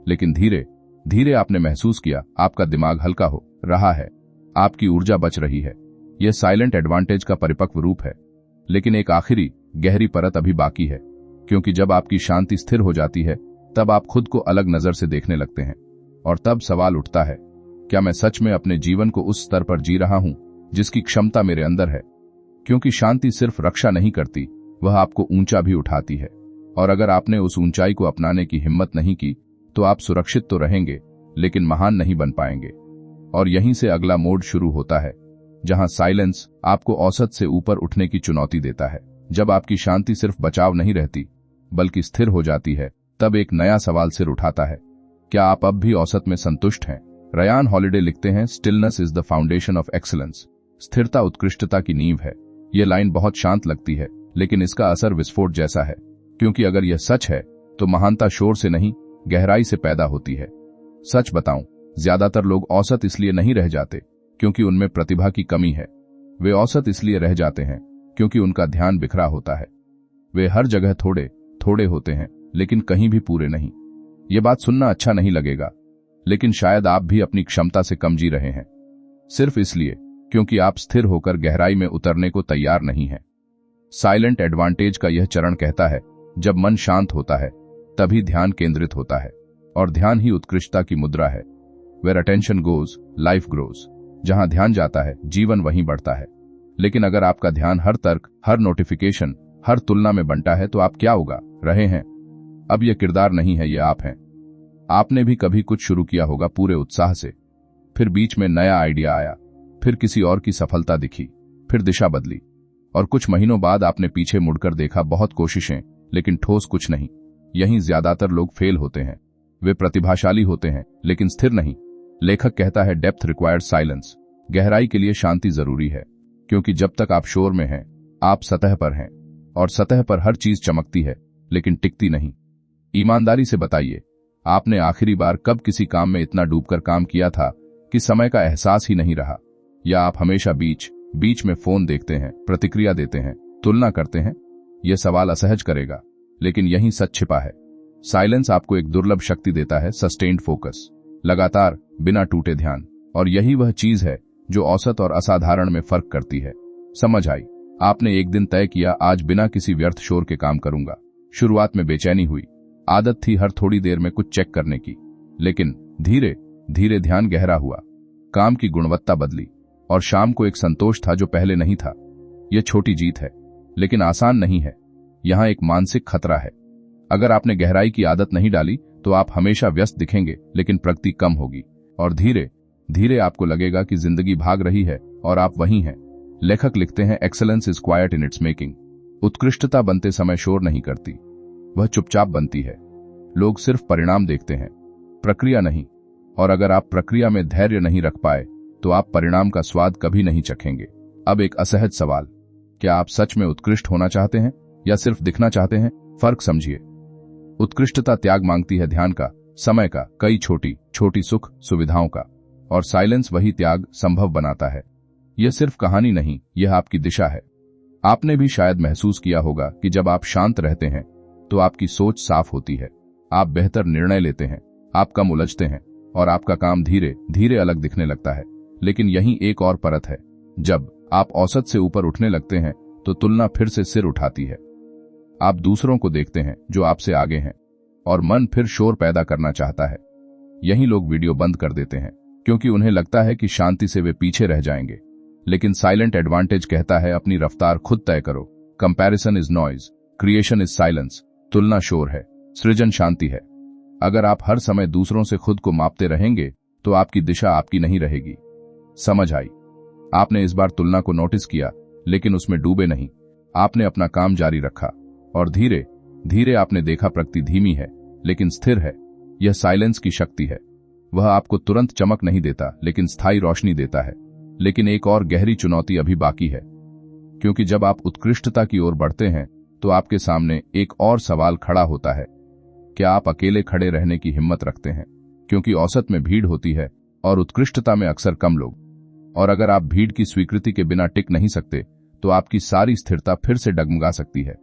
S1: लेकिन धीरे धीरे आपने महसूस किया आपका दिमाग हल्का हो रहा है, आपकी ऊर्जा बच रही है। यह साइलेंट एडवांटेज का परिपक्व रूप है। लेकिन एक आखिरी गहरी परत अभी बाकी है, क्योंकि जब आपकी शांति स्थिर हो जाती है तब आप खुद को अलग नजर से देखने लगते हैं। और तब सवाल उठता है, क्या मैं सच में अपने जीवन को उस स्तर पर जी रहा हूं जिसकी क्षमता मेरे अंदर है? क्योंकि शांति सिर्फ रक्षा नहीं करती, वह आपको ऊंचा भी उठाती है। और अगर आपने उस ऊंचाई को अपनाने की हिम्मत नहीं की तो आप सुरक्षित तो रहेंगे लेकिन महान नहीं बन पाएंगे। और यहीं से अगला मोड शुरू होता है, जहां साइलेंस आपको औसत से ऊपर उठने की चुनौती देता है। जब आपकी शांति सिर्फ बचाव नहीं रहती बल्कि स्थिर हो जाती है, तब एक नया सवाल सिर उठाता है, क्या आप अब भी औसत में संतुष्ट हैं? रयान हॉलिडे लिखते हैं, stillness is the foundation of excellence. स्थिरता उत्कृष्टता की नींव है। यह लाइन बहुत शांत लगती है, लेकिन इसका असर विस्फोट जैसा है, क्योंकि अगर यह सच है तो महानता शोर से नहीं, गहराई से पैदा होती है। सच बताऊं, ज्यादातर लोग औसत इसलिए नहीं रह जाते क्योंकि उनमें प्रतिभा की कमी है। वे औसत इसलिए रह जाते हैं क्योंकि उनका ध्यान बिखरा होता है। वे हर जगह थोड़े थोड़े होते हैं, लेकिन कहीं भी पूरे नहीं। ये बात सुनना अच्छा नहीं लगेगा, लेकिन शायद आप भी अपनी क्षमता से कम जी रहे हैं, सिर्फ इसलिए क्योंकि आप स्थिर होकर गहराई में उतरने को तैयार नहीं हैं। साइलेंट एडवांटेज का यह चरण कहता है, जब मन शांत होता है तभी ध्यान केंद्रित होता है, और ध्यान ही उत्कृष्टता की मुद्रा है। Where attention goes life grows. जहां ध्यान जाता है जीवन वहीं बढ़ता है। लेकिन अगर आपका ध्यान हर तर्क, हर नोटिफिकेशन, हर तुलना में बंटा है तो आप क्या उगा रहे हैं? अब यह किरदार नहीं है, यह आप हैं। आपने भी कभी कुछ शुरू किया होगा पूरे उत्साह से, फिर बीच में नया आइडिया आया, फिर किसी और की सफलता दिखी, फिर दिशा बदली, और कुछ महीनों बाद आपने पीछे मुड़कर देखा, बहुत कोशिशें लेकिन ठोस कुछ नहीं। यहीं ज्यादातर लोग फेल होते हैं। वे प्रतिभाशाली होते हैं लेकिन स्थिर नहीं। लेखक कहता है, डेप्थ रिक्वायर्ड साइलेंस। गहराई के लिए शांति जरूरी है, क्योंकि जब तक आप शोर में हैं आप सतह पर हैं, और सतह पर हर चीज चमकती है लेकिन टिकती नहीं। ईमानदारी से बताइए, आपने आखिरी बार कब किसी काम में इतना डूबकर काम किया था कि समय का एहसास ही नहीं रहा? या आप हमेशा बीच बीच में फोन देखते हैं, प्रतिक्रिया देते हैं, तुलना करते हैं? यह सवाल असहज करेगा, लेकिन यही सच छिपा है। साइलेंस आपको एक दुर्लभ शक्ति देता है, सस्टेन्ड फोकस, लगातार बिना टूटे ध्यान। और यही वह चीज है जो औसत और असाधारण में फर्क करती है। समझ आई? आपने एक दिन तय किया, आज बिना किसी व्यर्थ शोर के काम करूंगा। शुरुआत में बेचैनी हुई, आदत थी हर थोड़ी देर में कुछ चेक करने की, लेकिन धीरे धीरे ध्यान गहरा हुआ, काम की गुणवत्ता बदली, और शाम को एक संतोष था जो पहले नहीं था। यह छोटी जीत है, लेकिन आसान नहीं है। यहां एक मानसिक खतरा है। अगर आपने गहराई की आदत नहीं डाली तो आप हमेशा व्यस्त दिखेंगे, लेकिन प्रगति कम होगी, और धीरे धीरे आपको लगेगा कि जिंदगी भाग रही है और आप वहीं हैं। लेखक लिखते हैं, excellence is quite in its making. उत्कृष्टता बनते समय शोर नहीं करती, वह चुपचाप बनती है। लोग सिर्फ परिणाम देखते हैं, प्रक्रिया नहीं। और अगर आप प्रक्रिया में धैर्य नहीं रख पाए तो आप परिणाम का स्वाद कभी नहीं चखेंगे। अब एक असहज सवाल, क्या आप सच में उत्कृष्ट होना चाहते हैं या सिर्फ दिखना चाहते हैं? फर्क समझिए। उत्कृष्टता त्याग मांगती है, ध्यान का, समय का, कई छोटी छोटी सुख सुविधाओं का, और साइलेंस वही त्याग संभव बनाता है। यह सिर्फ कहानी नहीं, यह आपकी दिशा है। आपने भी शायद महसूस किया होगा कि जब आप शांत रहते हैं तो आपकी सोच साफ होती है, आप बेहतर निर्णय लेते हैं, आप कम उलझते हैं, और आपका काम धीरे धीरे अलग दिखने लगता है। लेकिन यहीं एक और परत है, जब आप औसत से ऊपर उठने लगते हैं तो तुलना फिर से सिर उठाती है। आप दूसरों को देखते हैं जो आपसे आगे हैं, और मन फिर शोर पैदा करना चाहता है। यही लोग वीडियो बंद कर देते हैं क्योंकि उन्हें लगता है कि शांति से वे पीछे रह जाएंगे। लेकिन साइलेंट एडवांटेज कहता है, अपनी रफ्तार खुद तय करो। Comparison is noise, creation is silence. तुलना शोर है, सृजन शांति है। अगर आप हर समय दूसरों से खुद को मापते रहेंगे तो आपकी दिशा आपकी नहीं रहेगी। समझ आई? आपने इस बार तुलना को नोटिस किया, लेकिन उसमें डूबे नहीं। आपने अपना काम जारी रखा और धीरे धीरे आपने देखा प्रगति धीमी है लेकिन स्थिर है। यह साइलेंस की शक्ति है। वह आपको तुरंत चमक नहीं देता लेकिन स्थायी रोशनी देता है। लेकिन एक और गहरी चुनौती अभी बाकी है, क्योंकि जब आप उत्कृष्टता की ओर बढ़ते हैं तो आपके सामने एक और सवाल खड़ा होता है। क्या आप अकेले खड़े रहने की हिम्मत रखते हैं? क्योंकि औसत में भीड़ होती है और उत्कृष्टता में अक्सर कम लोग। और अगर आप भीड़ की स्वीकृति के बिना टिक नहीं सकते तो आपकी सारी स्थिरता फिर से डगमगा सकती है।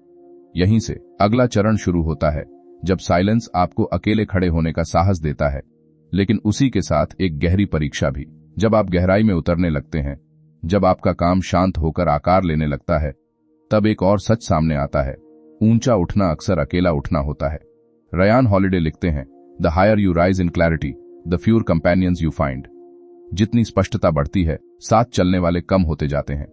S1: यहीं से अगला चरण शुरू होता है, जब साइलेंस आपको अकेले खड़े होने का साहस देता है, लेकिन उसी के साथ एक गहरी परीक्षा भी। जब आप गहराई में उतरने लगते हैं, जब आपका काम शांत होकर आकार लेने लगता है, तब एक और सच सामने आता है। ऊंचा उठना अक्सर अकेला उठना होता है। रयान हॉलिडे लिखते हैं, the higher you rise in clarity, the fewer companions you find. जितनी स्पष्टता बढ़ती है, साथ चलने वाले कम होते जाते हैं।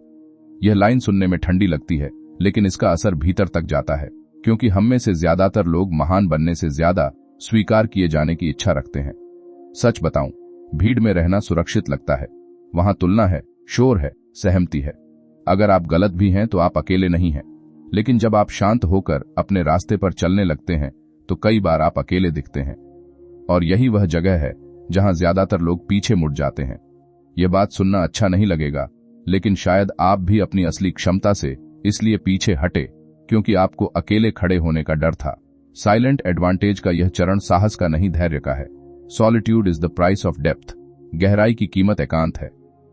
S1: यह लाइन सुनने में ठंडी लगती है, लेकिन इसका असर भीतर तक जाता है, क्योंकि हम में से ज्यादातर लोग महान बनने से ज्यादा स्वीकार किए जाने की इच्छा रखते हैं। सच बताऊं, भीड़ में रहना सुरक्षित लगता है। वहां तुलना है, शोर है, सहमति है। अगर आप गलत भी हैं तो आप अकेले नहीं हैं। लेकिन जब आप शांत होकर अपने रास्ते पर चलने लगते हैं तो कई बार आप अकेले दिखते हैं। और यही वह जगह है जहां ज्यादातर लोग पीछे मुड़ जाते हैं। यह बात सुनना अच्छा नहीं लगेगा, लेकिन शायद आप भी अपनी असली क्षमता से इसलिए पीछे हटे क्योंकि आपको अकेले खड़े होने का डर था। साइलेंट एडवांटेज का यह चरण साहस का नहीं, धैर्य का है। Solitude is the price of depth. गहराई की कीमत एकांत है।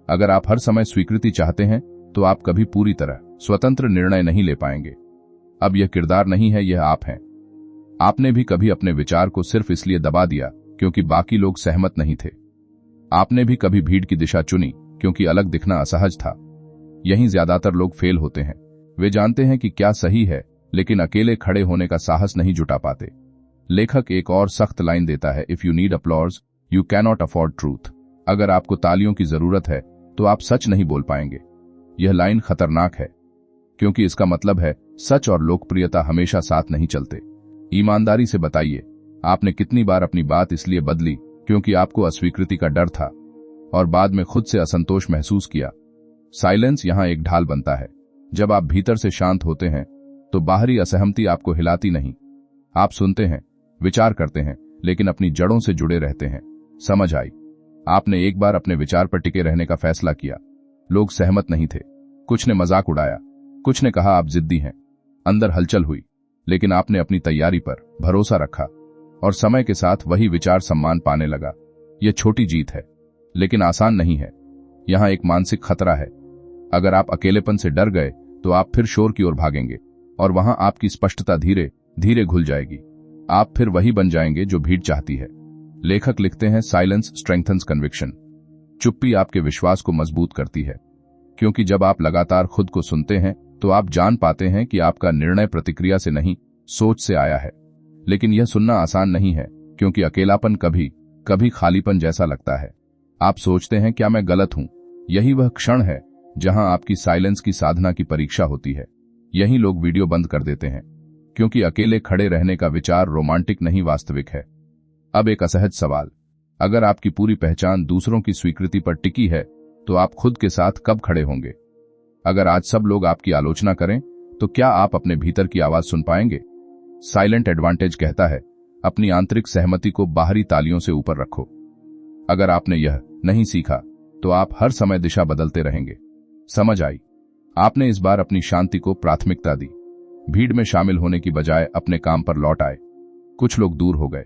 S1: अगर आप हर समय स्वीकृति चाहते हैं तो आप कभी पूरी तरह स्वतंत्र निर्णय नहीं ले पाएंगे। अब यह किरदार नहीं है, यह आप हैं। आपने भी कभी अपने विचार को सिर्फ इसलिए दबा दिया क्योंकि बाकी लोग सहमत नहीं थे। आपने भी कभी भीड़ की दिशा चुनी क्योंकि अलग दिखना असहज था। यहीं ज्यादातर लोग फेल होते हैं। वे जानते हैं कि क्या सही है, लेकिन अकेले खड़े होने का साहस नहीं जुटा पाते। लेखक एक और सख्त लाइन देता है, if you need applause you cannot afford truth. अगर आपको तालियों की जरूरत है तो आप सच नहीं बोल पाएंगे। यह लाइन खतरनाक है, क्योंकि इसका मतलब है सच और लोकप्रियता हमेशा साथ नहीं चलते। ईमानदारी से बताइए, आपने कितनी बार अपनी बात इसलिए बदली क्योंकि आपको अस्वीकृति का डर था और बाद में खुद से असंतोष महसूस किया। साइलेंस यहां एक ढाल बनता है। जब आप भीतर से शांत होते हैं तो बाहरी असहमति आपको हिलाती नहीं। आप सुनते हैं, विचार करते हैं, लेकिन अपनी जड़ों से जुड़े रहते हैं। समझ आई? आपने एक बार अपने विचार पर टिके रहने का फैसला किया। लोग सहमत नहीं थे, कुछ ने मजाक उड़ाया, कुछ ने कहा आप जिद्दी हैं। अंदर हलचल हुई, लेकिन आपने अपनी तैयारी पर भरोसा रखा और समय के साथ वही विचार सम्मान पाने लगा। यह छोटी जीत है, लेकिन आसान नहीं है। यहां एक मानसिक खतरा है। अगर आप अकेलेपन से डर गए तो आप फिर शोर की ओर भागेंगे और वहां आपकी स्पष्टता धीरे धीरे घुल जाएगी। आप फिर वही बन जाएंगे जो भीड़ चाहती है। लेखक लिखते हैं, साइलेंस स्ट्रेंथन्स कन्विक्शन। चुप्पी आपके विश्वास को मजबूत करती है, क्योंकि जब आप लगातार खुद को सुनते हैं तो आप जान पाते हैं कि आपका निर्णय प्रतिक्रिया से नहीं, सोच से आया है। लेकिन यह सुनना आसान नहीं है, क्योंकि अकेलापन कभी कभी खालीपन जैसा लगता है। आप सोचते हैं, क्या मैं गलत हूं? यही वह क्षण है जहां आपकी साइलेंस की साधना की परीक्षा होती है। यहीं लोग वीडियो बंद कर देते हैं, क्योंकि अकेले खड़े रहने का विचार रोमांटिक नहीं, वास्तविक है। अब एक असहज सवाल, अगर आपकी पूरी पहचान दूसरों की स्वीकृति पर टिकी है तो आप खुद के साथ कब खड़े होंगे? अगर आज सब लोग आपकी आलोचना करें तो क्या आप अपने भीतर की आवाज सुन पाएंगे? साइलेंट एडवांटेज कहता है, अपनी आंतरिक सहमति को बाहरी तालियों से ऊपर रखो। अगर आपने यह नहीं सीखा तो आप हर समय दिशा बदलते रहेंगे। समझ आई? आपने इस बार अपनी शांति को प्राथमिकता दी। भीड़ में शामिल होने की बजाय अपने काम पर लौट आए। कुछ लोग दूर हो गए,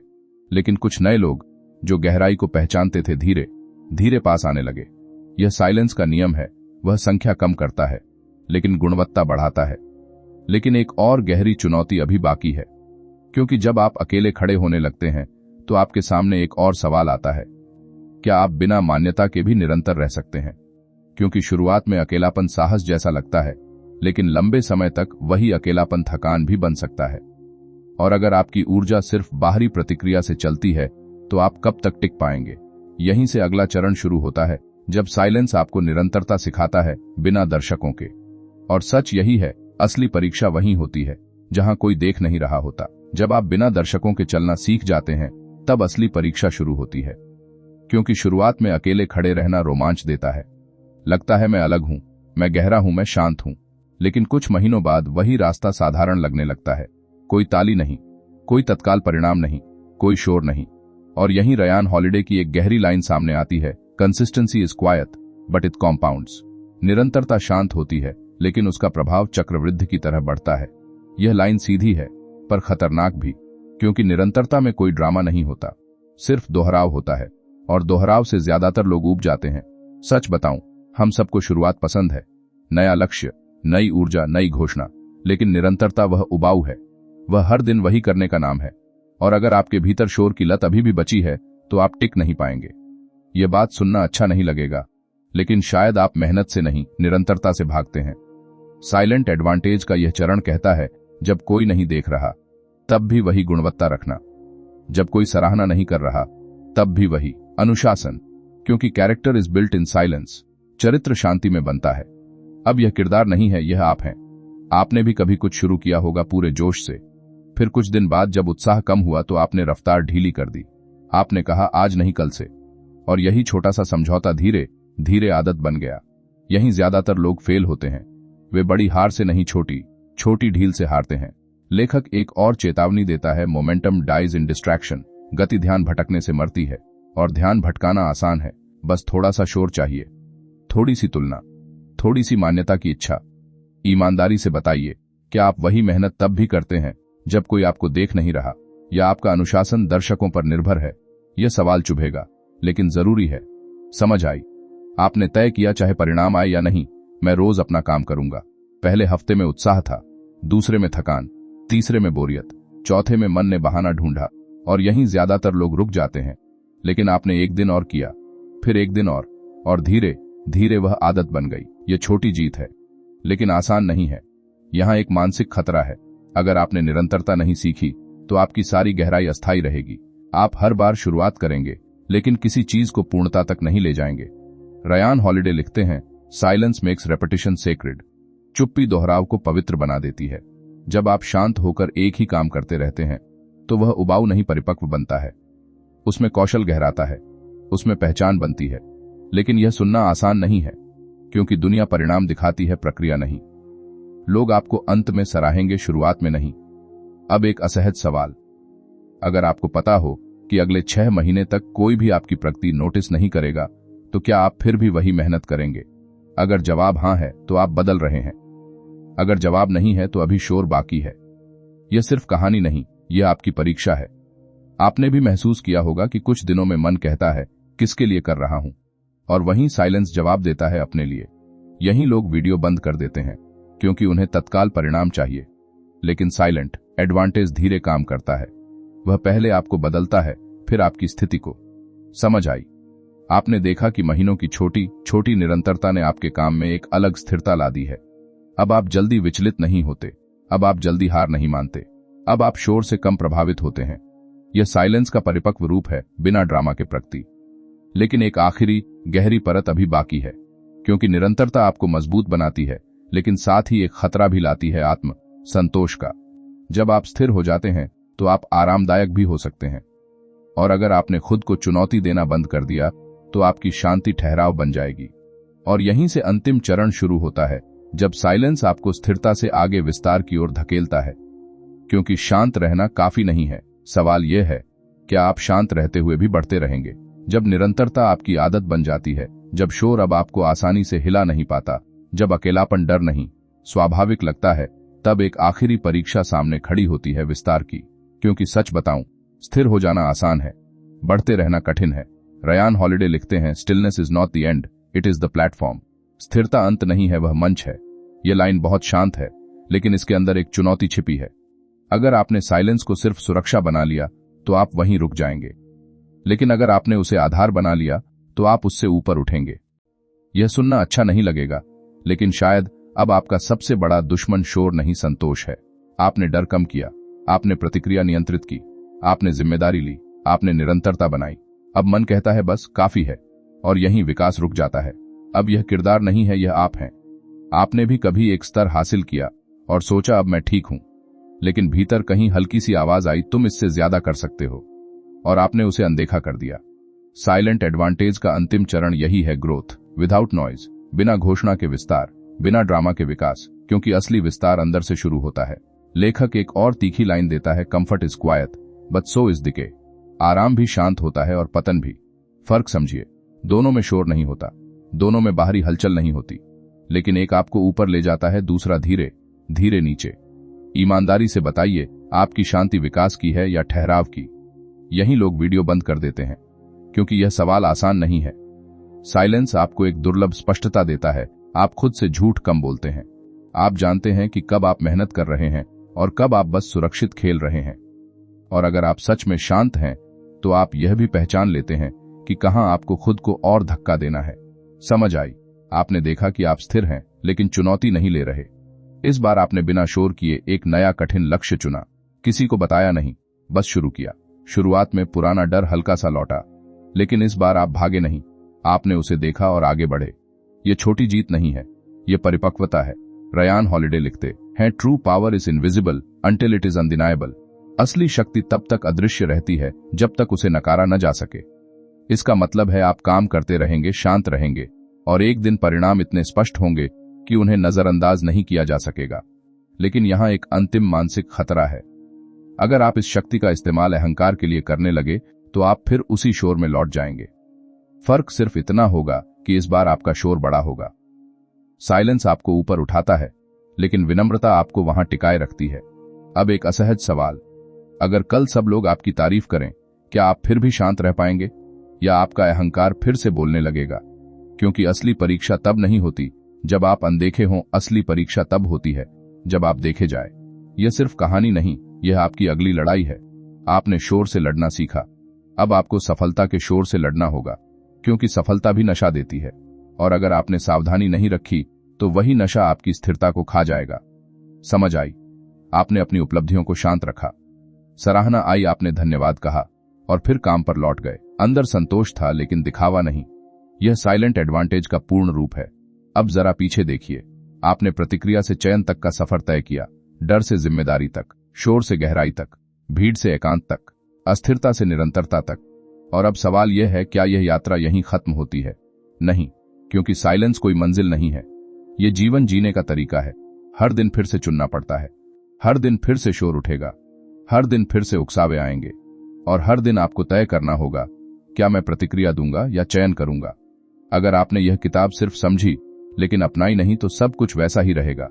S1: लेकिन कुछ नए लोग जो गहराई को पहचानते थे धीरे धीरे पास आने लगे। यह साइलेंस का नियम है, वह संख्या कम करता है लेकिन गुणवत्ता बढ़ाता है। लेकिन एक और गहरी चुनौती अभी बाकी है, क्योंकि जब आप अकेले खड़े होने लगते हैं तो आपके सामने एक और सवाल आता है, क्या आप बिना मान्यता के भी निरंतर रह सकते हैं? क्योंकि शुरुआत में अकेलापन साहस जैसा लगता है, लेकिन लंबे समय तक वही अकेलापन थकान भी बन सकता है। और अगर आपकी ऊर्जा सिर्फ बाहरी प्रतिक्रिया से चलती है तो आप कब तक टिक पाएंगे? यहीं से अगला चरण शुरू होता है, जब साइलेंस आपको निरंतरता सिखाता है, बिना दर्शकों के। और सच यही है, असली परीक्षा वहीं होती है जहां कोई देख नहीं रहा होता। जब आप बिना दर्शकों के चलना सीख जाते हैं, तब असली परीक्षा शुरू होती है। क्योंकि शुरुआत में अकेले खड़े रहना रोमांच देता है। लगता है मैं अलग हूं, मैं गहरा हूं, मैं शांत हूं। लेकिन कुछ महीनों बाद वही रास्ता साधारण लगने लगता है। कोई ताली नहीं, कोई तत्काल परिणाम नहीं, कोई शोर नहीं। और यहीं रयान हॉलिडे की एक गहरी लाइन सामने आती है, consistency is quite but it compounds. निरंतरता शांत होती है, लेकिन उसका प्रभाव चक्रवृद्धि की तरह बढ़ता है। यह लाइन सीधी है, पर खतरनाक भी, क्योंकि निरंतरता में कोई ड्रामा नहीं होता, सिर्फ दोहराव होता है। और दोहराव से ज्यादातर लोग ऊब जाते हैं। सच बताऊं, हम सबको शुरुआत पसंद है, नया लक्ष्य, नई ऊर्जा, नई घोषणा। लेकिन निरंतरता वह उबाऊ है, वह हर दिन वही करने का नाम है। और अगर आपके भीतर शोर की लत अभी भी बची है, तो आप टिक नहीं पाएंगे। यह बात सुनना अच्छा नहीं लगेगा, लेकिन शायद आप मेहनत से नहीं, निरंतरता से भागते हैं। साइलेंट एडवांटेज का यह चरण कहता है, जब कोई नहीं देख रहा, तब भी वही गुणवत्ता रखना। जब कोई सराहना नहीं कर रहा, तब भी वही अनुशासन। क्योंकि character is built in silence. चरित्र शांति में बनता है। अब यह किरदार नहीं है, यह आप हैं। आपने भी कभी कुछ शुरू किया होगा पूरे जोश से, फिर कुछ दिन बाद जब उत्साह कम हुआ तो आपने रफ्तार ढीली कर दी। आपने कहा आज नहीं कल से। और यही छोटा सा समझौता धीरे धीरे आदत बन गया। यहीं ज्यादातर लोग फेल होते हैं। वे बड़ी हार से नहीं, छोटी छोटी ढील से हारते हैं। लेखक एक और चेतावनी देता है, मोमेंटम डाइज इन डिस्ट्रैक्शन। गति ध्यान भटकने से मरती है। और ध्यान भटकाना आसान है, बस थोड़ा सा शोर चाहिए, थोड़ी सी तुलना, थोड़ी सी मान्यता की इच्छा। ईमानदारी से बताइए, क्या आप वही मेहनत तब भी करते हैं जब कोई आपको देख नहीं रहा, या आपका अनुशासन दर्शकों पर निर्भर है? यह सवाल चुभेगा, लेकिन जरूरी है। समझ आई? आपने तय किया, चाहे परिणाम आए या नहीं, मैं रोज अपना काम करूंगा। पहले हफ्ते में उत्साह था, दूसरे में थकान, तीसरे में बोरियत, चौथे में मन ने बहाना ढूंढा। और यहीं ज्यादातर लोग रुक जाते हैं। लेकिन आपने एक दिन और किया, फिर एक दिन और धीरे धीरे वह आदत बन गई। यह छोटी जीत है, लेकिन आसान नहीं है। यहां एक मानसिक खतरा है। अगर आपने निरंतरता नहीं सीखी, तो आपकी सारी गहराई अस्थायी रहेगी। आप हर बार शुरुआत करेंगे, लेकिन किसी चीज को पूर्णता तक नहीं ले जाएंगे। रयान हॉलिडे लिखते हैं, साइलेंस मेक्स रेपिटेशन सेक्रेड। चुप्पी दोहराव को पवित्र बना देती है। जब आप शांत होकर एक ही काम करते रहते हैं, तो वह उबाऊ नहीं, परिपक्व बनता है। उसमें कौशल गहराता है, उसमें पहचान बनती है। लेकिन यह सुनना आसान नहीं है, क्योंकि दुनिया परिणाम दिखाती है, प्रक्रिया नहीं। लोग आपको अंत में सराहेंगे, शुरुआत में नहीं। अब एक असहज सवाल, अगर आपको पता हो कि अगले 6 महीने तक कोई भी आपकी प्रगति नोटिस नहीं करेगा, तो क्या आप फिर भी वही मेहनत करेंगे? अगर जवाब हां है, तो आप बदल रहे हैं। अगर जवाब नहीं है, तो अभी शोर बाकी है। यह सिर्फ कहानी नहीं, यह आपकी परीक्षा है। आपने भी महसूस किया होगा कि कुछ दिनों में मन कहता है, किसके लिए कर रहा हूं? और वहीं साइलेंस जवाब देता है, अपने लिए। यहीं लोग वीडियो बंद कर देते हैं, क्योंकि उन्हें तत्काल परिणाम चाहिए। लेकिन साइलेंट एडवांटेज धीरे काम करता है। वह पहले आपको बदलता है, फिर आपकी स्थिति को। समझ आई? आपने देखा कि महीनों की छोटी छोटी निरंतरता ने आपके काम में एक अलग स्थिरता ला दी है। अब आप जल्दी विचलित नहीं होते, अब आप जल्दी हार नहीं मानते, अब आप शोर से कम प्रभावित होते हैं। यह साइलेंस का परिपक्व रूप है, बिना ड्रामा के प्रगति। लेकिन एक आखिरी गहरी परत अभी बाकी है, क्योंकि निरंतरता आपको मजबूत बनाती है, लेकिन साथ ही एक खतरा भी लाती है, आत्म संतोष का। जब आप स्थिर हो जाते हैं, तो आप आरामदायक भी हो सकते हैं। और अगर आपने खुद को चुनौती देना बंद कर दिया, तो आपकी शांति ठहराव बन जाएगी। और यहीं से अंतिम चरण शुरू होता है, जब साइलेंस आपको स्थिरता से आगे विस्तार की ओर धकेलता है। क्योंकि शांत रहना काफी नहीं है, सवाल यह है, क्या आप शांत रहते हुए भी बढ़ते रहेंगे? जब निरंतरता आपकी आदत बन जाती है, जब शोर अब आपको आसानी से हिला नहीं पाता, जब अकेलापन डर नहीं, स्वाभाविक लगता है, तब एक आखिरी परीक्षा सामने खड़ी होती है, विस्तार की। क्योंकि सच बताऊं, स्थिर हो जाना आसान है, बढ़ते रहना कठिन है। रयान हॉलिडे लिखते हैं, stillness is not the end, it is the platform. स्थिरता अंत नहीं है, वह मंच है। यह लाइन बहुत शांत है, लेकिन इसके अंदर एक चुनौती छिपी है। अगर आपने साइलेंस को सिर्फ सुरक्षा बना लिया, तो आप वहीं रुक जाएंगे। लेकिन अगर आपने उसे आधार बना लिया, तो आप उससे ऊपर उठेंगे। यह सुनना अच्छा नहीं लगेगा, लेकिन शायद अब आपका सबसे बड़ा दुश्मन शोर नहीं, संतोष है। आपने डर कम किया, आपने प्रतिक्रिया नियंत्रित की, आपने जिम्मेदारी ली, आपने निरंतरता बनाई। अब मन कहता है, बस काफी है, और यहीं विकास रुक जाता है। अब यह किरदार नहीं है, यह आप हैं। आपने भी कभी एक स्तर हासिल किया और सोचा, अब मैं ठीक हूं। लेकिन भीतर कहीं हल्की सी आवाज आई, तुम इससे ज्यादा कर सकते हो, और आपने उसे अनदेखा कर दिया। साइलेंट एडवांटेज का अंतिम चरण यही है, ग्रोथ विदाउट नॉइज, बिना घोषणा के विस्तार, बिना ड्रामा के विकास, क्योंकि असली विस्तार अंदर से शुरू होता है। लेखक एक और तीखी लाइन देता है, comfort is quite but so is decay. आराम भी शांत होता है और पतन भी। फर्क समझिए, दोनों में शोर नहीं होता, दोनों में बाहरी हलचल नहीं होती, लेकिन एक आपको ऊपर ले जाता है, दूसरा धीरे धीरे नीचे। ईमानदारी से बताइए, आपकी शांति विकास की है या ठहराव की? यही लोग वीडियो बंद कर देते हैं, क्योंकि यह सवाल आसान नहीं है। साइलेंस आपको एक दुर्लभ स्पष्टता देता है। आप खुद से झूठ कम बोलते हैं। आप जानते हैं कि कब आप मेहनत कर रहे हैं और कब आप बस सुरक्षित खेल रहे हैं। और अगर आप सच में शांत हैं, तो आप यह भी पहचान लेते हैं कि कहां आपको खुद को और धक्का देना है। समझ आई? आपने देखा कि आप स्थिर हैं, लेकिन चुनौती नहीं ले रहे। इस बार आपने बिना शोर किए एक नया कठिन लक्ष्य चुना। किसी को बताया नहीं, बस शुरू किया। शुरुआत में पुराना डर हल्का सा लौटा, लेकिन इस बार आप भागे नहीं, आपने उसे देखा और आगे बढ़े। ये छोटी जीत नहीं है, ये परिपक्वता है। रयान हॉलिडे लिखते हैं, true power is invisible until it is undeniable. असली शक्ति तब तक अदृश्य रहती है जब तक उसे नकारा न जा सके। इसका मतलब है आप काम करते रहेंगे, शांत रहेंगे, और एक दिन परिणाम इतने स्पष्ट होंगे कि उन्हें नजरअंदाज नहीं किया जा सकेगा। लेकिन यहां एक अंतिम मानसिक खतरा है। अगर आप इस शक्ति का इस्तेमाल अहंकार के लिए करने लगे, तो आप फिर उसी शोर में लौट जाएंगे। फर्क सिर्फ इतना होगा कि इस बार आपका शोर बड़ा होगा। साइलेंस आपको ऊपर उठाता है, लेकिन विनम्रता आपको वहां टिकाए रखती है। अब एक असहज सवाल, अगर कल सब लोग आपकी तारीफ करें, क्या आप फिर भी शांत रह पाएंगे, या आपका अहंकार फिर से बोलने लगेगा? क्योंकि असली परीक्षा तब नहीं होती जब आप अनदेखे हों, असली परीक्षा तब होती है जब आप देखे जाए। यह सिर्फ कहानी नहीं, यह आपकी अगली लड़ाई है। आपने शोर से लड़ना सीखा, अब आपको सफलता के शोर से लड़ना होगा, क्योंकि सफलता भी नशा देती है, और अगर आपने सावधानी नहीं रखी तो वही नशा आपकी स्थिरता को खा जाएगा। समझ आई? आपने अपनी उपलब्धियों को शांत रखा, सराहना आई, आपने धन्यवाद कहा, और फिर काम पर लौट गए। अंदर संतोष था, लेकिन दिखावा नहीं। यह साइलेंट एडवांटेज का पूर्ण रूप है। अब जरा पीछे देखिए, आपने प्रतिक्रिया से चयन तक का सफर तय किया, डर से जिम्मेदारी तक, शोर से गहराई तक, भीड़ से एकांत तक, अस्थिरता से निरंतरता तक। और अब सवाल यह है, क्या यह यात्रा यहीं खत्म होती है? नहीं, क्योंकि साइलेंस कोई मंजिल नहीं है, यह जीवन जीने का तरीका है। हर दिन फिर से चुनना पड़ता है, हर दिन फिर से शोर उठेगा, हर दिन फिर से उकसावे आएंगे, और हर दिन आपको तय करना होगा, क्या मैं प्रतिक्रिया दूंगा या चयन करूंगा। अगर आपने यह किताब सिर्फ समझी लेकिन अपनाई नहीं, तो सब कुछ वैसा ही रहेगा।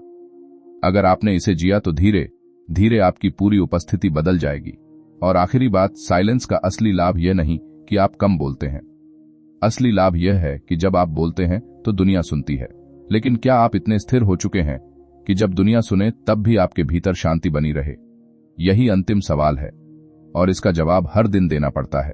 S1: अगर आपने इसे जिया, तो धीरे धीरे आपकी पूरी उपस्थिति बदल जाएगी। और आखिरी बात, साइलेंस का असली लाभ यह नहीं कि आप कम बोलते हैं। असली लाभ यह है कि जब आप बोलते हैं तो दुनिया सुनती है। लेकिन क्या आप इतने स्थिर हो चुके हैं कि जब दुनिया सुने तब भी आपके भीतर शांति बनी रहे? यही अंतिम सवाल है, और इसका जवाब हर दिन देना पड़ता है।